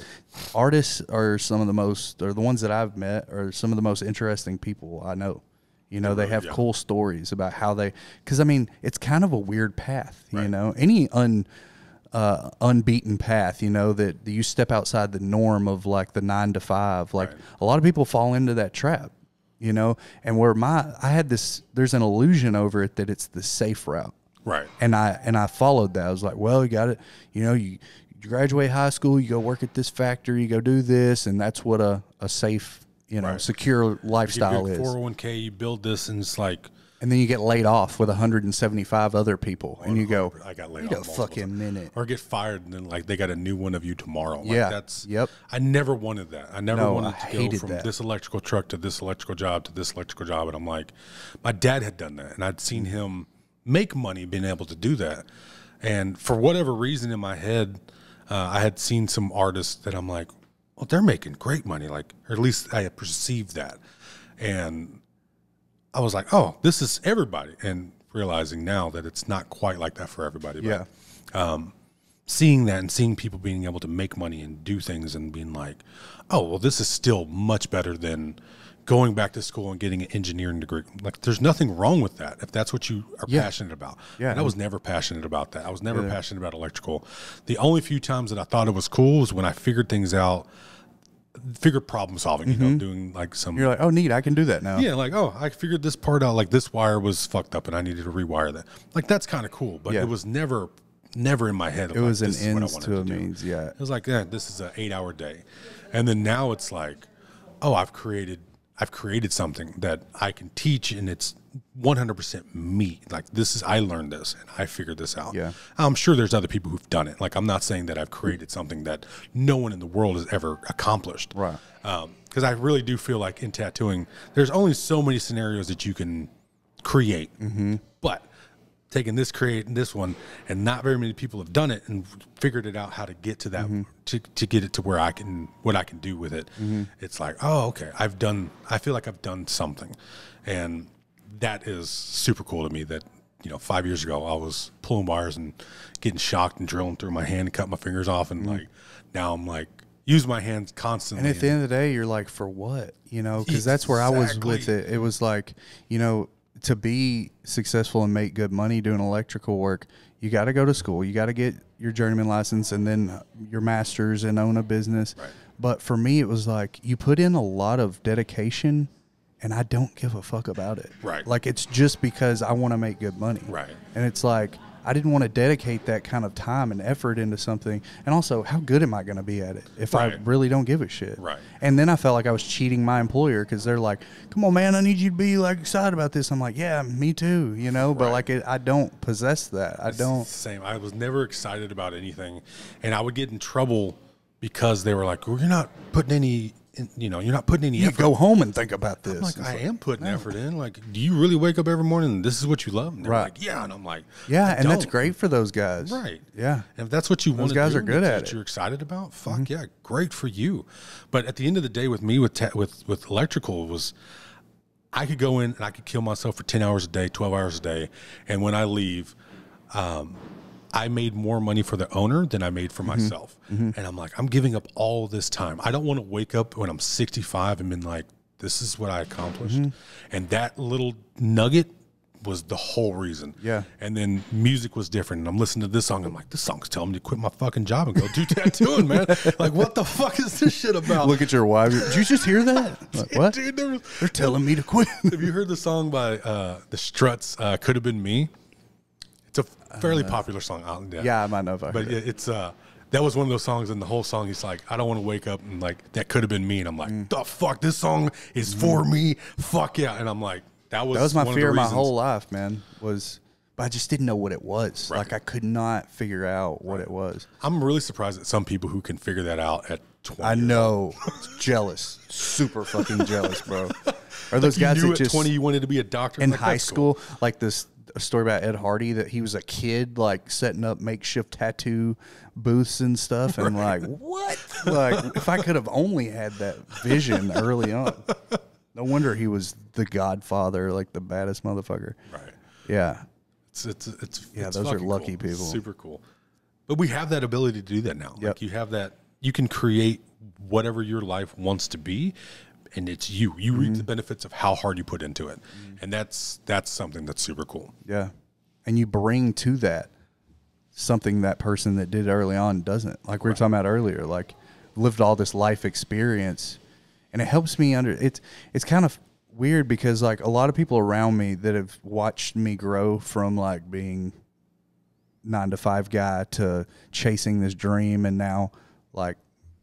B: artists are some of the most, or the ones that I've met are some of the most interesting people I know. They have cool stories about how because I mean, it's kind of a weird path, any unbeaten path, that you step outside the norm of like the 9 to 5. Like a lot of people fall into that trap, and where I had there's an illusion over it that it's the safe route.
A: Right.
B: And I followed that. I was like, well, you got it. You graduate high school, you go work at this factory, you go do this. And that's what a safe, secure lifestyle is.
A: 401k, you build this, and it's like,
B: and then you get laid off with 175 other people, and you go,
A: I got laid
B: wait
A: off
B: a fucking minute.
A: Or get fired, and then like they got a new one of you tomorrow. Like,
B: that's
A: I never wanted that. I never wanted to go from
B: that.
A: this electrical truck to this electrical job to this electrical job. And I'm like, my dad had done that, and I'd seen him make money being able to do that. And for whatever reason in my head, I had seen some artists that I'm like, well, they're making great money, like, or at least I had perceived that. And I was like, oh, this is everybody. And realizing now that it's not quite like that for everybody.
B: Yeah.
A: But, seeing that and seeing people being able to make money and do things and being like, oh, well, this is still much better than going back to school and getting an engineering degree. Like, there's nothing wrong with that if that's what you are passionate about.
B: Yeah.
A: And I was never passionate about that. I was never passionate about electrical. The only few times that I thought it was cool was when I figured things out, figured problem solving, you know, doing like some.
B: You're like, oh, neat, I can do that now.
A: Yeah, like, oh, I figured this part out. Like, this wire was fucked up and I needed to rewire that. Like, that's kind of cool, but it was never in my head.
B: It was an ends to a means, yeah.
A: It was like, yeah, this is an 8-hour day. And then now it's like, oh, I've created something that I can teach, and it's 100% me. Like, this is, I learned this and I figured this out.
B: Yeah.
A: I'm sure there's other people who've done it. Like, I'm not saying that I've created something that no one in the world has ever accomplished.
B: Right.
A: Because I really do feel like in tattooing, there's only so many scenarios that you can create. But taking this one, and not very many people have done it and figured it out how to get to that, to get it to where what I can do with it. It's like, oh, okay, I feel like I've done something. And that is super cool to me that, 5 years ago I was pulling wires and getting shocked and drilling through my hand and cut my fingers off. And like, now I'm like, use my hands constantly.
B: And at the end of the day, you're like, for what? Because that's where I was with it. It was like, to be successful and make good money doing electrical work, you got to go to school. You got to get your journeyman license and then your master's and own a business.
A: Right.
B: But for me, it was like you put in a lot of dedication, and I don't give a fuck about it.
A: Right.
B: Like, it's just because I want to make good money.
A: Right.
B: And it's like, I didn't want to dedicate that kind of time and effort into something. And also, how good am I going to be at it if I really don't give a shit?
A: Right.
B: And then I felt like I was cheating my employer because they're like, come on, man, I need you to be like excited about this. I'm like, yeah, me too, but like I don't possess that. I don't.
A: Same. I was never excited about anything. And I would get in trouble because they were like, well, you're not putting any, you're not putting any effort.
B: Go home and think about this.
A: I'm like, I am putting effort in. Like, do you really wake up every morning and this is what you love? And they're like, yeah. And I'm like,
B: yeah, and that's great for those guys.
A: Right.
B: Yeah.
A: And if that's what you want to do,
B: those guys are good at
A: what
B: it.
A: you're excited about, fuck yeah, great for you. But at the end of the day, with me, with electrical, was I could go in and I could kill myself for 10 hours a day, 12 hours a day. And when I leave, I made more money for the owner than I made for myself. And I'm like, I'm giving up all this time. I don't want to wake up when I'm 65 and been like, this is what I accomplished. And that little nugget was the whole reason.
B: Yeah.
A: And then music was different. And I'm listening to this song. I'm like, this song's telling me to quit my fucking job and go do tattooing, man. Like, what the fuck is this shit about?
B: Look at your wife. Did you just hear that? Like, what?
A: Dude,
B: they're telling me to quit.
A: Have you heard the song by the Struts, Could Have Been Me? It's a fairly popular song.
B: Yeah, I might know if I
A: But
B: heard it.
A: it's that was one of those songs, and the whole song, he's like, I don't want to wake up and like, that could have been me. And I'm like, the fuck, this song is for me. Fuck yeah. And I'm like, that was
B: my
A: one
B: fear
A: of the
B: my
A: reasons.
B: whole life, man, but I just didn't know what it was.
A: Right.
B: Like, I could not figure out what it was.
A: I'm really surprised at some people who can figure that out at 20.
B: I know. Jealous. Super fucking jealous, bro. Are those guys
A: you knew
B: that
A: at
B: just
A: 20 you wanted to be a doctor?
B: in
A: Like,
B: high
A: that's cool.
B: school, like this a story about Ed Hardy that he was a kid, like setting up makeshift tattoo booths and stuff, and like, what? Like, if I could have only had that vision early on. No wonder he was the Godfather, like the baddest motherfucker.
A: Right.
B: Yeah.
A: It's
B: those are
A: fucking
B: lucky
A: cool.
B: people.
A: Super cool. But we have that ability to do that now.
B: Yep.
A: Like, you have that, you can create whatever your life wants to be, and it's you. You reap the benefits of how hard you put into it. And that's something that's super cool.
B: Yeah. And you bring to that something that person that did early on doesn't. Like we were talking about earlier, like lived all this life experience. And it helps me it's kind of weird because like a lot of people around me that have watched me grow from like being 9-to-5 guy to chasing this dream and now like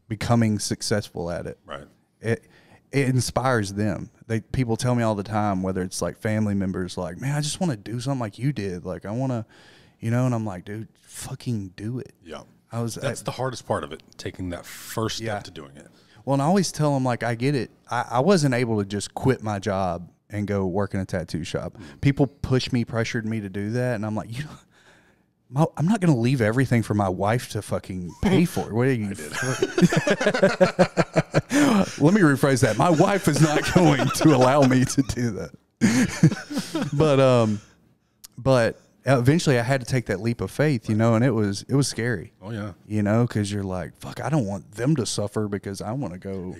B: becoming successful at it.
A: Right.
B: It inspires them. People tell me all the time, whether it's like family members, like, man, I just want to do something like you did. Like, I want to, and I'm like, dude, fucking do it.
A: Yeah.
B: That's
A: the hardest part of it, taking that first step to doing it.
B: Well, and I always tell them, like, I get it. I wasn't able to just quit my job and go work in a tattoo shop. People pressured me to do that, and I'm like, I'm not going to leave everything for my wife to fucking pay for. What are you? Let me rephrase that. My wife is not going to allow me to do that. But eventually I had to take that leap of faith, and it was scary.
A: Oh yeah.
B: Because you're like, fuck, I don't want them to suffer because I want to go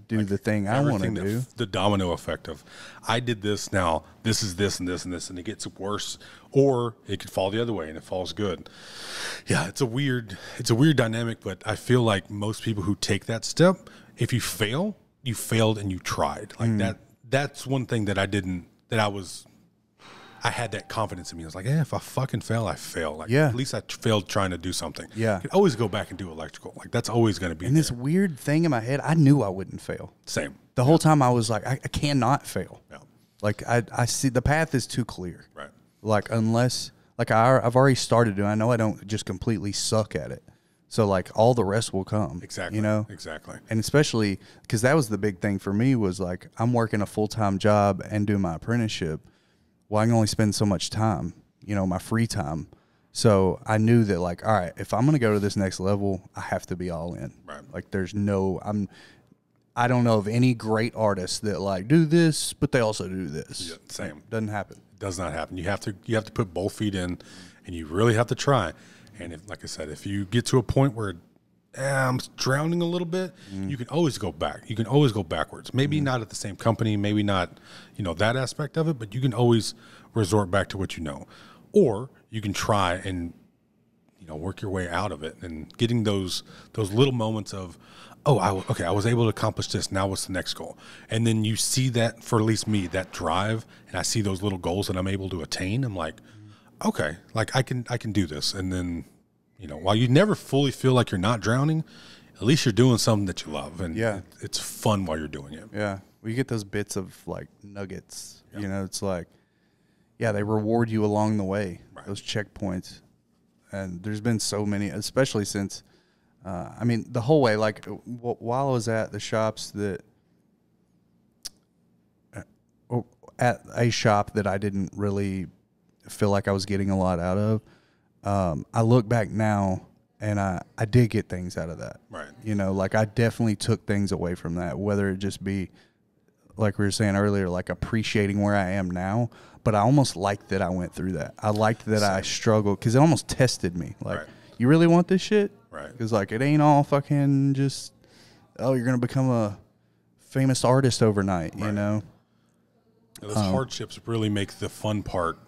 B: do the thing I want to do.
A: The domino effect of, I did this, now this is this and this and this, and it gets worse, or it could fall the other way and it falls good. Yeah, it's a weird dynamic, but I feel like most people who take that step, if you fail, you failed and you tried. Like that's one thing that I had that confidence in me. I was like, if I fucking fail, I fail. Like, at least I failed trying to do something.
B: Yeah.
A: I could always go back and do electrical. Like, that's always going to be
B: And this weird thing in my head, I knew I wouldn't fail.
A: Same.
B: The whole time I was like, I cannot fail.
A: Yeah.
B: Like, I see the path is too clear.
A: Right.
B: Like, unless, like, I've already started doing, I know I don't just completely suck at it. So, like, all the rest will come.
A: Exactly. Exactly.
B: And especially, because that was the big thing for me was, like, I'm working a full-time job and doing my apprenticeship. Well, I can only spend so much time, my free time. So I knew that, like, all right, if I'm going to go to this next level, I have to be all in.
A: Right.
B: Like, I don't know of any great artists that, like, do this, but they also do this.
A: Yeah, same.
B: Doesn't happen.
A: It does not happen. You have to put both feet in, and you really have to try. And if, like I said, if you get to a point where I'm drowning a little bit, you can always go back. You can always go backwards. Maybe not at the same company, maybe not, that aspect of it, but you can always resort back to what you know. Or you can try and, work your way out of it, and getting those little moments of, I was able to accomplish this. Now what's the next goal? And then you see that, for at least me, that drive, and I see those little goals that I'm able to attain. I'm like, okay, like I can do this. And then, while you never fully feel like you're not drowning, at least you're doing something that you love, and it's fun while you're doing it.
B: Yeah. Well, you get those bits of, like, nuggets. It's like, they reward you along the way, those checkpoints. And there's been so many, especially since, the whole way, like, while I was at the shops at a shop that I didn't really feel like I was getting a lot out of, I look back now and I did get things out of that.
A: Right.
B: Like, I definitely took things away from that, whether it just be, like we were saying earlier, like, appreciating where I am now. But I almost liked that I went through that. I liked that I struggled, because it almost tested me. Like, you really want this shit?
A: Right.
B: Because, like, it ain't all fucking just, you're going to become a famous artist overnight,
A: Those hardships really make the fun part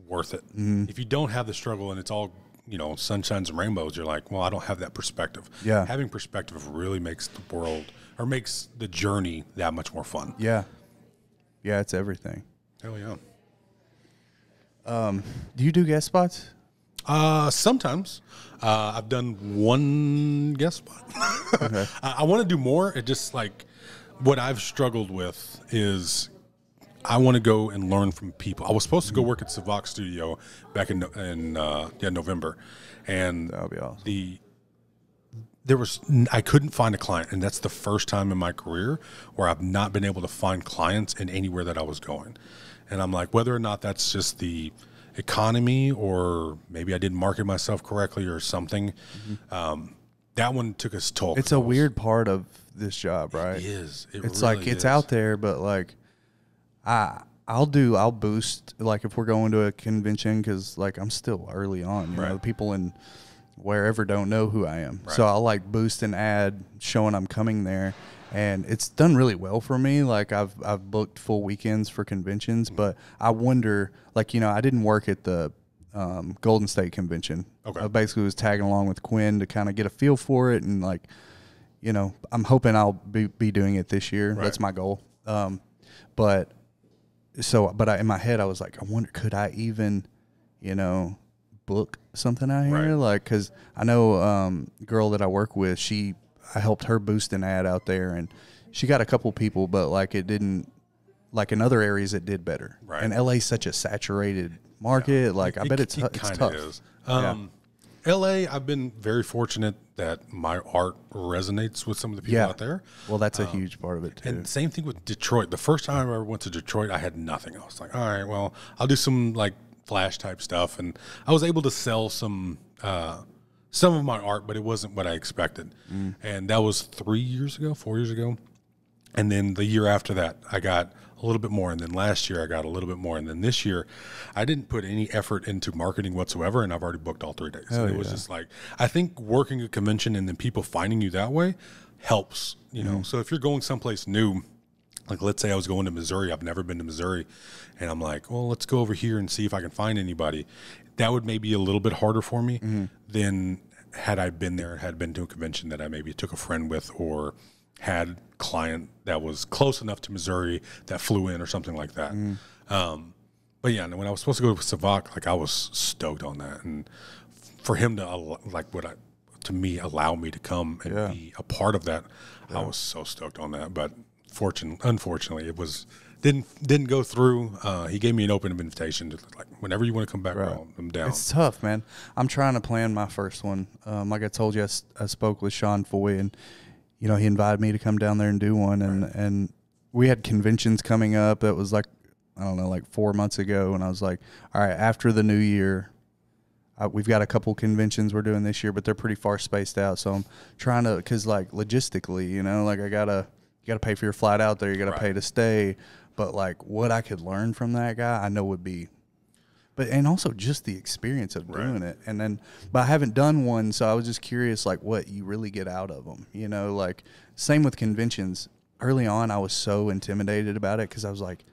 A: worth it. If you don't have the struggle and it's all, sunshines and rainbows, you're like, well, I don't have that perspective.
B: Yeah.
A: Having perspective really makes the world, or makes the journey, that much more fun.
B: Yeah. Yeah, it's everything.
A: Hell yeah.
B: Do you do guest spots?
A: Sometimes. I've done one guest spot.
B: Okay.
A: I want to do more. It just, like, what I've struggled with is I want to go and learn from people. I was supposed to go work at Savak Studio back in November, and
B: That would be awesome.
A: I couldn't find a client, and that's the first time in my career where I've not been able to find clients in anywhere that I was going. And I'm like, whether or not that's just the economy, or maybe I didn't market myself correctly or something, that one took its toll.
B: It's a weird part of this job, right?
A: It is.
B: It's
A: really
B: like, it's
A: is.
B: out there, but, like, I'll boost, like, if we're going to a convention, because, like, I'm still early on, you know, people in wherever don't know who I am. So I'll, like, boost an ad showing I'm coming there, and it's done really well for me. Like, I've booked full weekends for conventions, but I wonder, like, I didn't work at the Golden State convention.
A: Okay.
B: I basically was tagging along with Quinn to kind of get a feel for it, and, like, I'm hoping I'll be doing it this year. That's my goal. But in my head, I was like, I wonder, could I even, book something out here? Like, because I know girl that I work with, I helped her boost an ad out there, and she got a couple people, but, like, it didn't, like, in other areas it did better. And LA's such a saturated market. Like, I bet it's tough.
A: Is. LA, I've been very fortunate that my art resonates with some of the people out there.
B: Well, that's a huge part of it too.
A: And same thing with Detroit. The first time I ever went to Detroit, I had nothing. I was like, all right, well, I'll do some like flash type stuff, and I was able to sell some of my art, but it wasn't what I expected. And that was 4 years ago. And then the year after that, I got a little bit more. And then last year, I got a little bit more. And then this year, I didn't put any effort into marketing whatsoever. And I've already booked all 3 days.
B: Oh,
A: it was just like, I think working a convention and then people finding you that way helps, you know? So if you're going someplace new, like let's say I was going to Missouri, I've never been to Missouri. And I'm like, well, let's go over here and see if I can find anybody. That would maybe be a little bit harder for me than had I been there, had been to a convention that I maybe took a friend with, or had client that was close enough to Missouri that flew in or something like that. But yeah, when I was supposed to go to Savak, like I was stoked on that. And for him to allow me to come and be a part of that, I was so stoked on that. But unfortunately, it didn't go through. He gave me an open invitation to like, whenever you want to come back, I'm down.
B: It's tough, man. I'm trying to plan my first one. Like I told you, I spoke with Sean Foy, and you know, he invited me to come down there and do one. And we had conventions coming up. That was like, I don't know, like 4 months ago. And I was like, all right, after the new year, we've got a couple conventions we're doing this year, but they're pretty far spaced out. So I'm trying to, cause like logistically, you know, like you gotta pay for your flight out there. You gotta pay to stay. But like what I could learn from that guy, I know would be, and also just the experience of doing it. And then, but I haven't done one, so I was just curious, like what you really get out of them. You know, like same with conventions. Early on, I was so intimidated about it because I was like,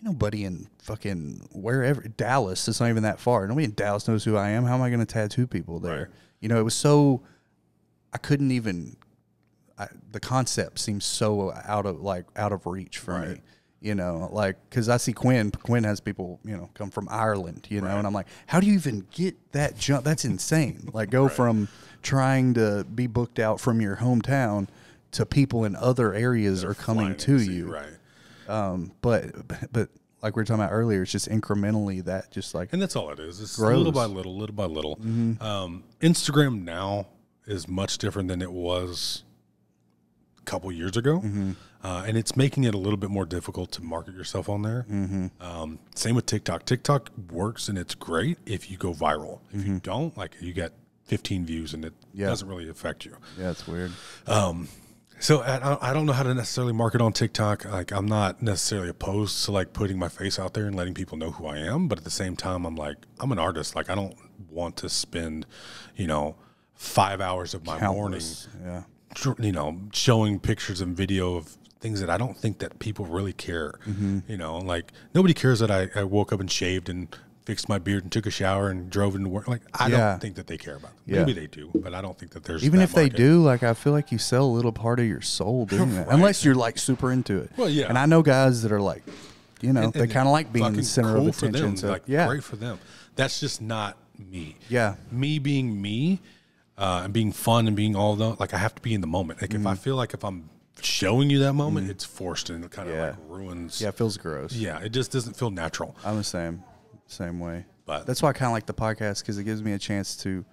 B: nobody in fucking wherever, Dallas, it's not even that far. Nobody in Dallas knows who I am. How am I going to tattoo people there?
A: Right.
B: You know, it was so, I couldn't even, the concept seems so out of reach for me. You know, like, because I see Quinn has people, you know, come from Ireland, you know, and I'm like, how do you even get that jump? That's insane. Like, go from trying to be booked out from your hometown to people in other areas are coming to you.
A: Right.
B: But like we were talking about earlier, it's just incrementally that just like.
A: And that's all it is. It's
B: grows.
A: little by little. Instagram now is much different than it was a couple years ago. And it's making it a little bit more difficult to market yourself on there. Same with TikTok. TikTok works and it's great if you go viral. If you don't, like you get 15 views and it doesn't really affect you.
B: Yeah, it's weird.
A: So I don't know how to necessarily market on TikTok. Like I'm not necessarily opposed to like putting my face out there and letting people know who I am. But at the same time, I'm like, I'm an artist. Like I don't want to spend, 5 hours of my morning, showing pictures and video of things that I don't think that people really care. Like nobody cares that I woke up and shaved and fixed my beard and took a shower and drove into work. Like I don't think that they care about it. Maybe they do, but I don't think that there's
B: even
A: that
B: if they
A: market.
B: do. Like I feel like you sell a little part of your soul doing that, unless you're like super into it.
A: Well, yeah.
B: And I know guys that are like, they kind of like being the center
A: cool
B: of attention.
A: For them.
B: So
A: like, great for them. That's just not me.
B: Yeah,
A: me being me and being fun and being all that. Like I have to be in the moment. Like if I feel like if I'm showing you that moment, it's forced and it kind of like ruins.
B: Yeah, it feels gross.
A: Yeah, it just doesn't feel natural.
B: I'm the same way.
A: But
B: that's why I kind of like the podcast because it gives me a chance to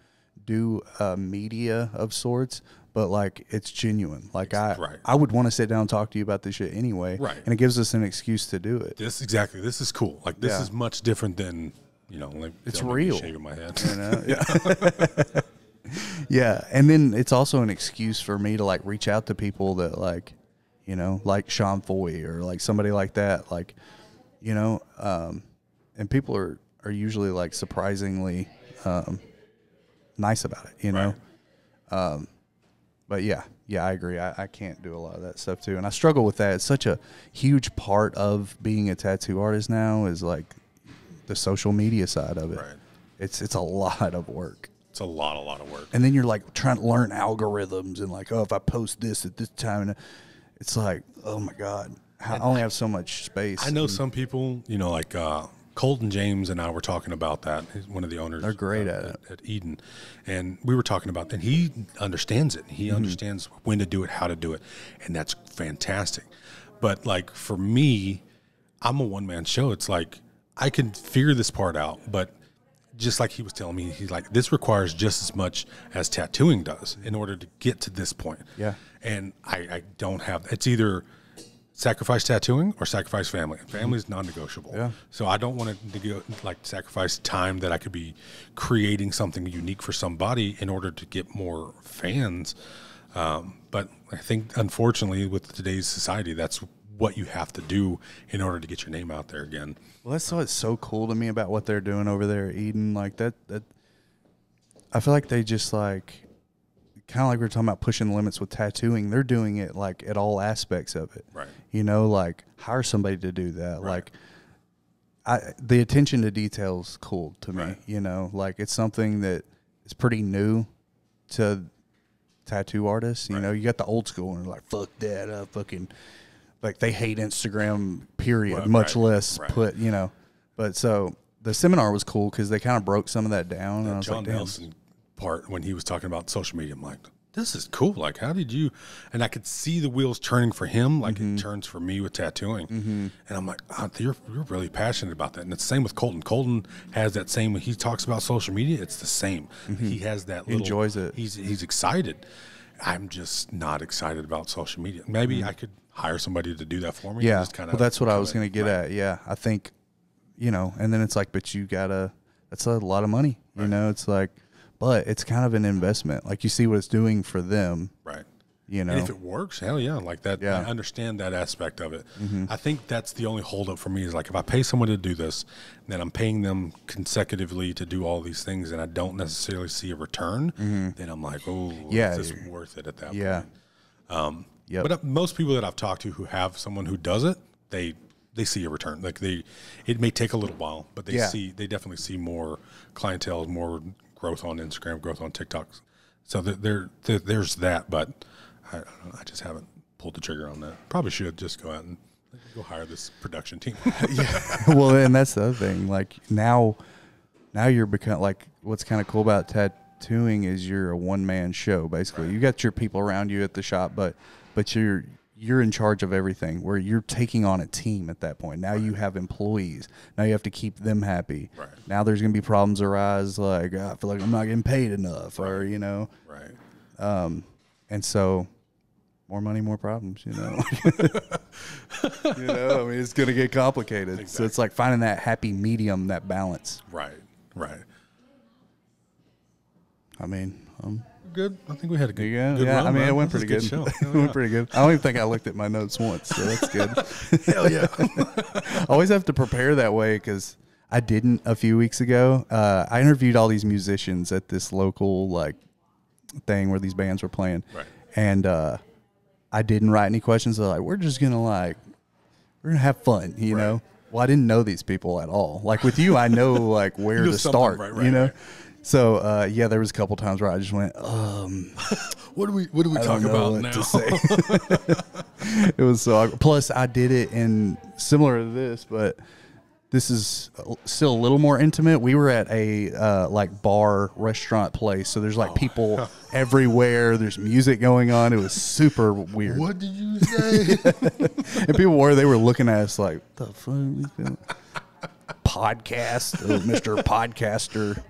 B: do media of sorts, but like it's genuine. Like I would want to sit down and talk to you about this shit anyway.
A: Right.
B: And it gives us an excuse to do it.
A: This is cool. Like this is much different than like
B: it's real.
A: Shaving my head.
B: Yeah. Yeah, and then it's also an excuse for me to like reach out to people that like, like Sean Foy or like somebody like that, like, and people are usually like surprisingly nice about it, But yeah, I agree. I can't do a lot of that stuff too, and I struggle with that. It's such a huge part of being a tattoo artist now is like the social media side of it.
A: Right.
B: It's a lot of work.
A: It's a lot of work.
B: And then you're like trying to learn algorithms and like, if I post this at this time, and it's like, oh my God, I only have so much space.
A: I know some people, like Colton James and I were talking about that. He's one of the owners.
B: They're great at
A: Eden. And we were talking about that. And he understands it. He understands when to do it, how to do it. And that's fantastic. But like for me, I'm a one-man show. It's like I can figure this part out, but just like he was telling me, he's like, this requires just as much as tattooing does in order to get to this point.
B: Yeah.
A: And I don't have, it's either sacrifice tattooing or sacrifice family. Family is non-negotiable.
B: Yeah.
A: So I don't want to sacrifice time that I could be creating something unique for somebody in order to get more fans. But I think, unfortunately, with today's society, that's what you have to do in order to get your name out there again.
B: Well, that's what's so cool to me about what they're doing over there at Eden. Like that I feel like they just like, kind of like we were talking about pushing the limits with tattooing. They're doing it like at all aspects of it.
A: Right.
B: You know, like hire somebody to do that.
A: Right.
B: Like the attention to detail is cool to me.
A: Right.
B: You know, like it's something that is pretty new to tattoo artists. You know, you got the old school and they're like, fuck that, fucking, like they hate Instagram, period,
A: Well,
B: much
A: right,
B: less
A: right.
B: put, you know. But so the seminar was cool because they kind of broke some of that down. And I was
A: John
B: like, damn.
A: Nelson part when he was talking about social media, I'm like, this is cool. Like, how did you? And I could see the wheels turning for him, like it turns for me with tattooing. And I'm like, oh, you're really passionate about that. And it's the same with Colton. Colton has that same when he talks about social media. It's the same. He has that. Little,
B: enjoys it.
A: He's excited. I'm just not excited about social media. Maybe I could hire somebody to do that for me.
B: Yeah,
A: Just kinda
B: well, that's what I was going to get
A: right.
B: at. Yeah, I think, you know, and then it's like, but you gotta. That's a lot of money. You know, it's like, but it's kind of an investment. Like you see what it's doing for them.
A: Right.
B: You know,
A: And if it works, hell yeah, like that.
B: Yeah.
A: I understand that aspect of it. I think that's the only holdup for me is like if I pay someone to do this, then I'm paying them consecutively to do all these things, and I don't necessarily see a return. Then I'm like, oh,
B: Yeah,
A: is this worth it at that
B: yeah.
A: point?
B: Yep.
A: But most people that I've talked to who have someone who does it, they see a return. Like it may take a little while, but they definitely see more clientele, more growth on Instagram, growth on TikTok. So there's that, but I don't know, I just haven't pulled the trigger on that. Probably should just go out and go hire this production team.
B: Well, and that's the other thing. Like now you're become like what's kind of cool about tattooing is you're a one man show basically. You got your people around you at the shop, but you're in charge of everything. Where you're taking on a team at that point. Now you have employees. Now you have to keep them happy.
A: Right.
B: Now there's gonna be problems arise like I feel like I'm not getting paid enough, or you know.
A: Right.
B: And so, more money, more problems, you know. You know, I mean, it's going to get complicated.
A: Exactly.
B: So it's like finding that happy medium, that balance.
A: Right.
B: I mean,
A: Good. I think we had a good,
B: yeah,
A: good run,
B: I mean,
A: man.
B: it went
A: This
B: pretty
A: is a
B: good.
A: show.
B: It went pretty good. I don't even think I looked at my notes once, so that's good.
A: Hell yeah.
B: I always have to prepare that way because I didn't a few weeks ago. I interviewed all these musicians at this local like thing where these bands were playing,
A: Right.
B: and I didn't write any questions. They're like, we're gonna have fun, you know. Well, I didn't know these people at all. Like with you, I know like where
A: know
B: to
A: something,
B: start,
A: right,
B: you know.
A: right.
B: So yeah, there was a couple times where I just went,
A: What do we
B: I
A: talk
B: don't know
A: about
B: what
A: now?
B: to say. It was so awkward. Plus I did it in similar to this, but this is still a little more intimate. We were at a like bar restaurant place, so there's like people everywhere. There's music going on. It was super weird.
A: What did you say?
B: And people they were looking at us like, the fuck? Podcast, Mr. Podcaster.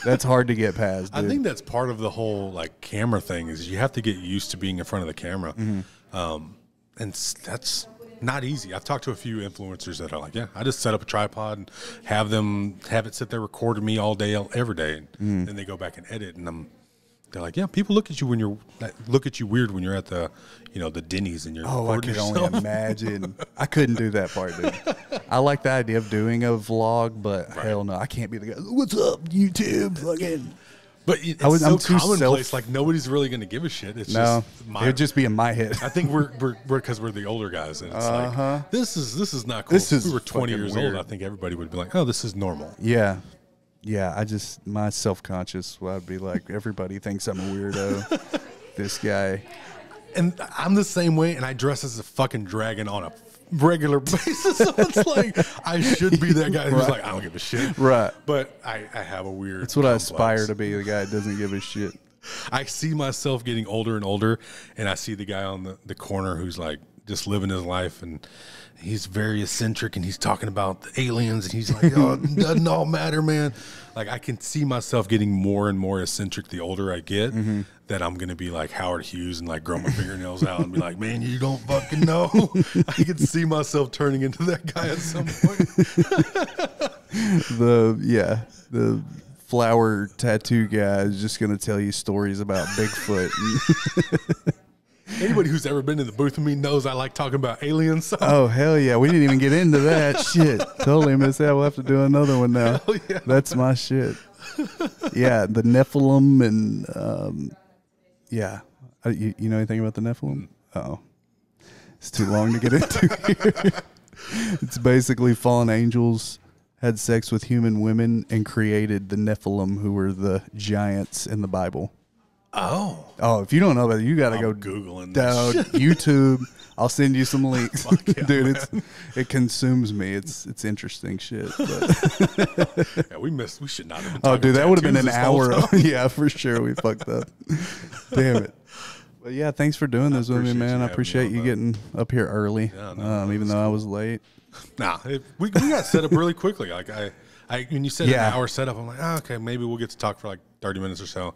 B: That's hard to get past, dude.
A: I think that's part of the whole like camera thing is you have to get used to being in front of the camera, and that's not easy. I've talked to a few influencers that are like, yeah, I just set up a tripod and have it sit there recording me all day, every day, and then they go back and edit, and they're like, yeah, people look at you weird when you're at the, the Denny's and you're
B: Oh, I
A: recording
B: could
A: yourself.
B: only imagine. I couldn't do that part, dude. I like the idea of doing a vlog, but hell no, I can't be the guy. What's up, YouTube? Fucking.
A: But it's
B: I'm
A: so
B: too
A: commonplace. Like nobody's really going to give a shit. It's
B: No,
A: just
B: it would just be in my head.
A: I think we're because we're the older guys, and it's like this is not cool.
B: This
A: If
B: is
A: we were 20
B: fucking
A: years
B: weird.
A: old, I think everybody would be like, oh, this is normal.
B: Yeah. I just, my self-conscious, I'd be like, everybody thinks I'm a weirdo. This guy.
A: And I'm the same way, and I dress as a fucking dragon on a regular basis. So it's like I should be that guy who's like, I don't give a shit.
B: Right.
A: But I have a weird.
B: That's what I
A: complex.
B: aspire to be, the guy that doesn't give a shit.
A: I see myself getting older and older, and I see the guy on the corner who's like just living his life, and he's very eccentric, and he's talking about the aliens, and he's like, oh, it doesn't all matter, man. Like, I can see myself getting more and more eccentric the older I get, that I'm going to be like Howard Hughes and like grow my fingernails out and be like, man, you don't fucking know. I can see myself turning into that guy at some point.
B: The flower tattoo guy is just going to tell you stories about Bigfoot.
A: Anybody who's ever been in the booth with me knows I like talking about aliens. So.
B: Oh, hell yeah. We didn't even get into that shit. Totally missed that. We'll have to do another one now.
A: Hell yeah.
B: That's my shit. Yeah, the Nephilim and, yeah. You know anything about the Nephilim? Oh. It's too long to get into here. It's basically fallen angels had sex with human women and created the Nephilim, who were the giants in the Bible.
A: Oh,
B: if you don't know about it, you got to go
A: Googling
B: down YouTube. I'll send you some links.
A: Yeah,
B: dude. It consumes me. It's interesting shit. But.
A: Yeah, we should not have been.
B: Oh, dude, that would have been an
A: this whole
B: hour.
A: time.
B: Yeah, for sure. We fucked up. Damn it. But yeah, thanks for doing this with me,
A: appreciate
B: man.
A: you
B: I
A: having me
B: appreciate
A: on,
B: you
A: bud.
B: getting up here early,
A: Yeah, no,
B: even though I was late.
A: Nah, we got set up really quickly. Like I when you said
B: Yeah.
A: an hour setup, I'm like, okay, maybe we'll get to talk for like 30 minutes or so.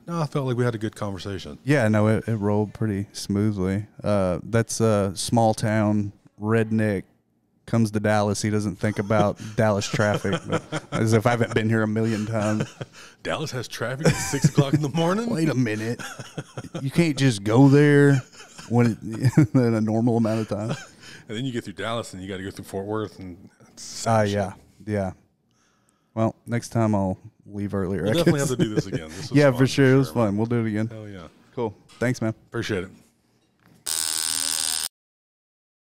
A: No, I felt like we had a good conversation.
B: Yeah, no, it rolled pretty smoothly. That's a small town redneck comes to Dallas. He doesn't think about Dallas traffic, but as if I haven't been here a million times.
A: Dallas has traffic at 6 o'clock in the morning.
B: Wait a minute. You can't just go there when in a normal amount of time.
A: And then you get through Dallas, and you got to go through Fort Worth, and it's
B: Yeah. Well, next time I'll leave earlier.
A: We'll definitely have to do this again. This was
B: Yeah,
A: fun,
B: for sure. It was
A: man.
B: fun. We'll do it again.
A: Hell yeah.
B: Cool. Thanks, man.
A: Appreciate it.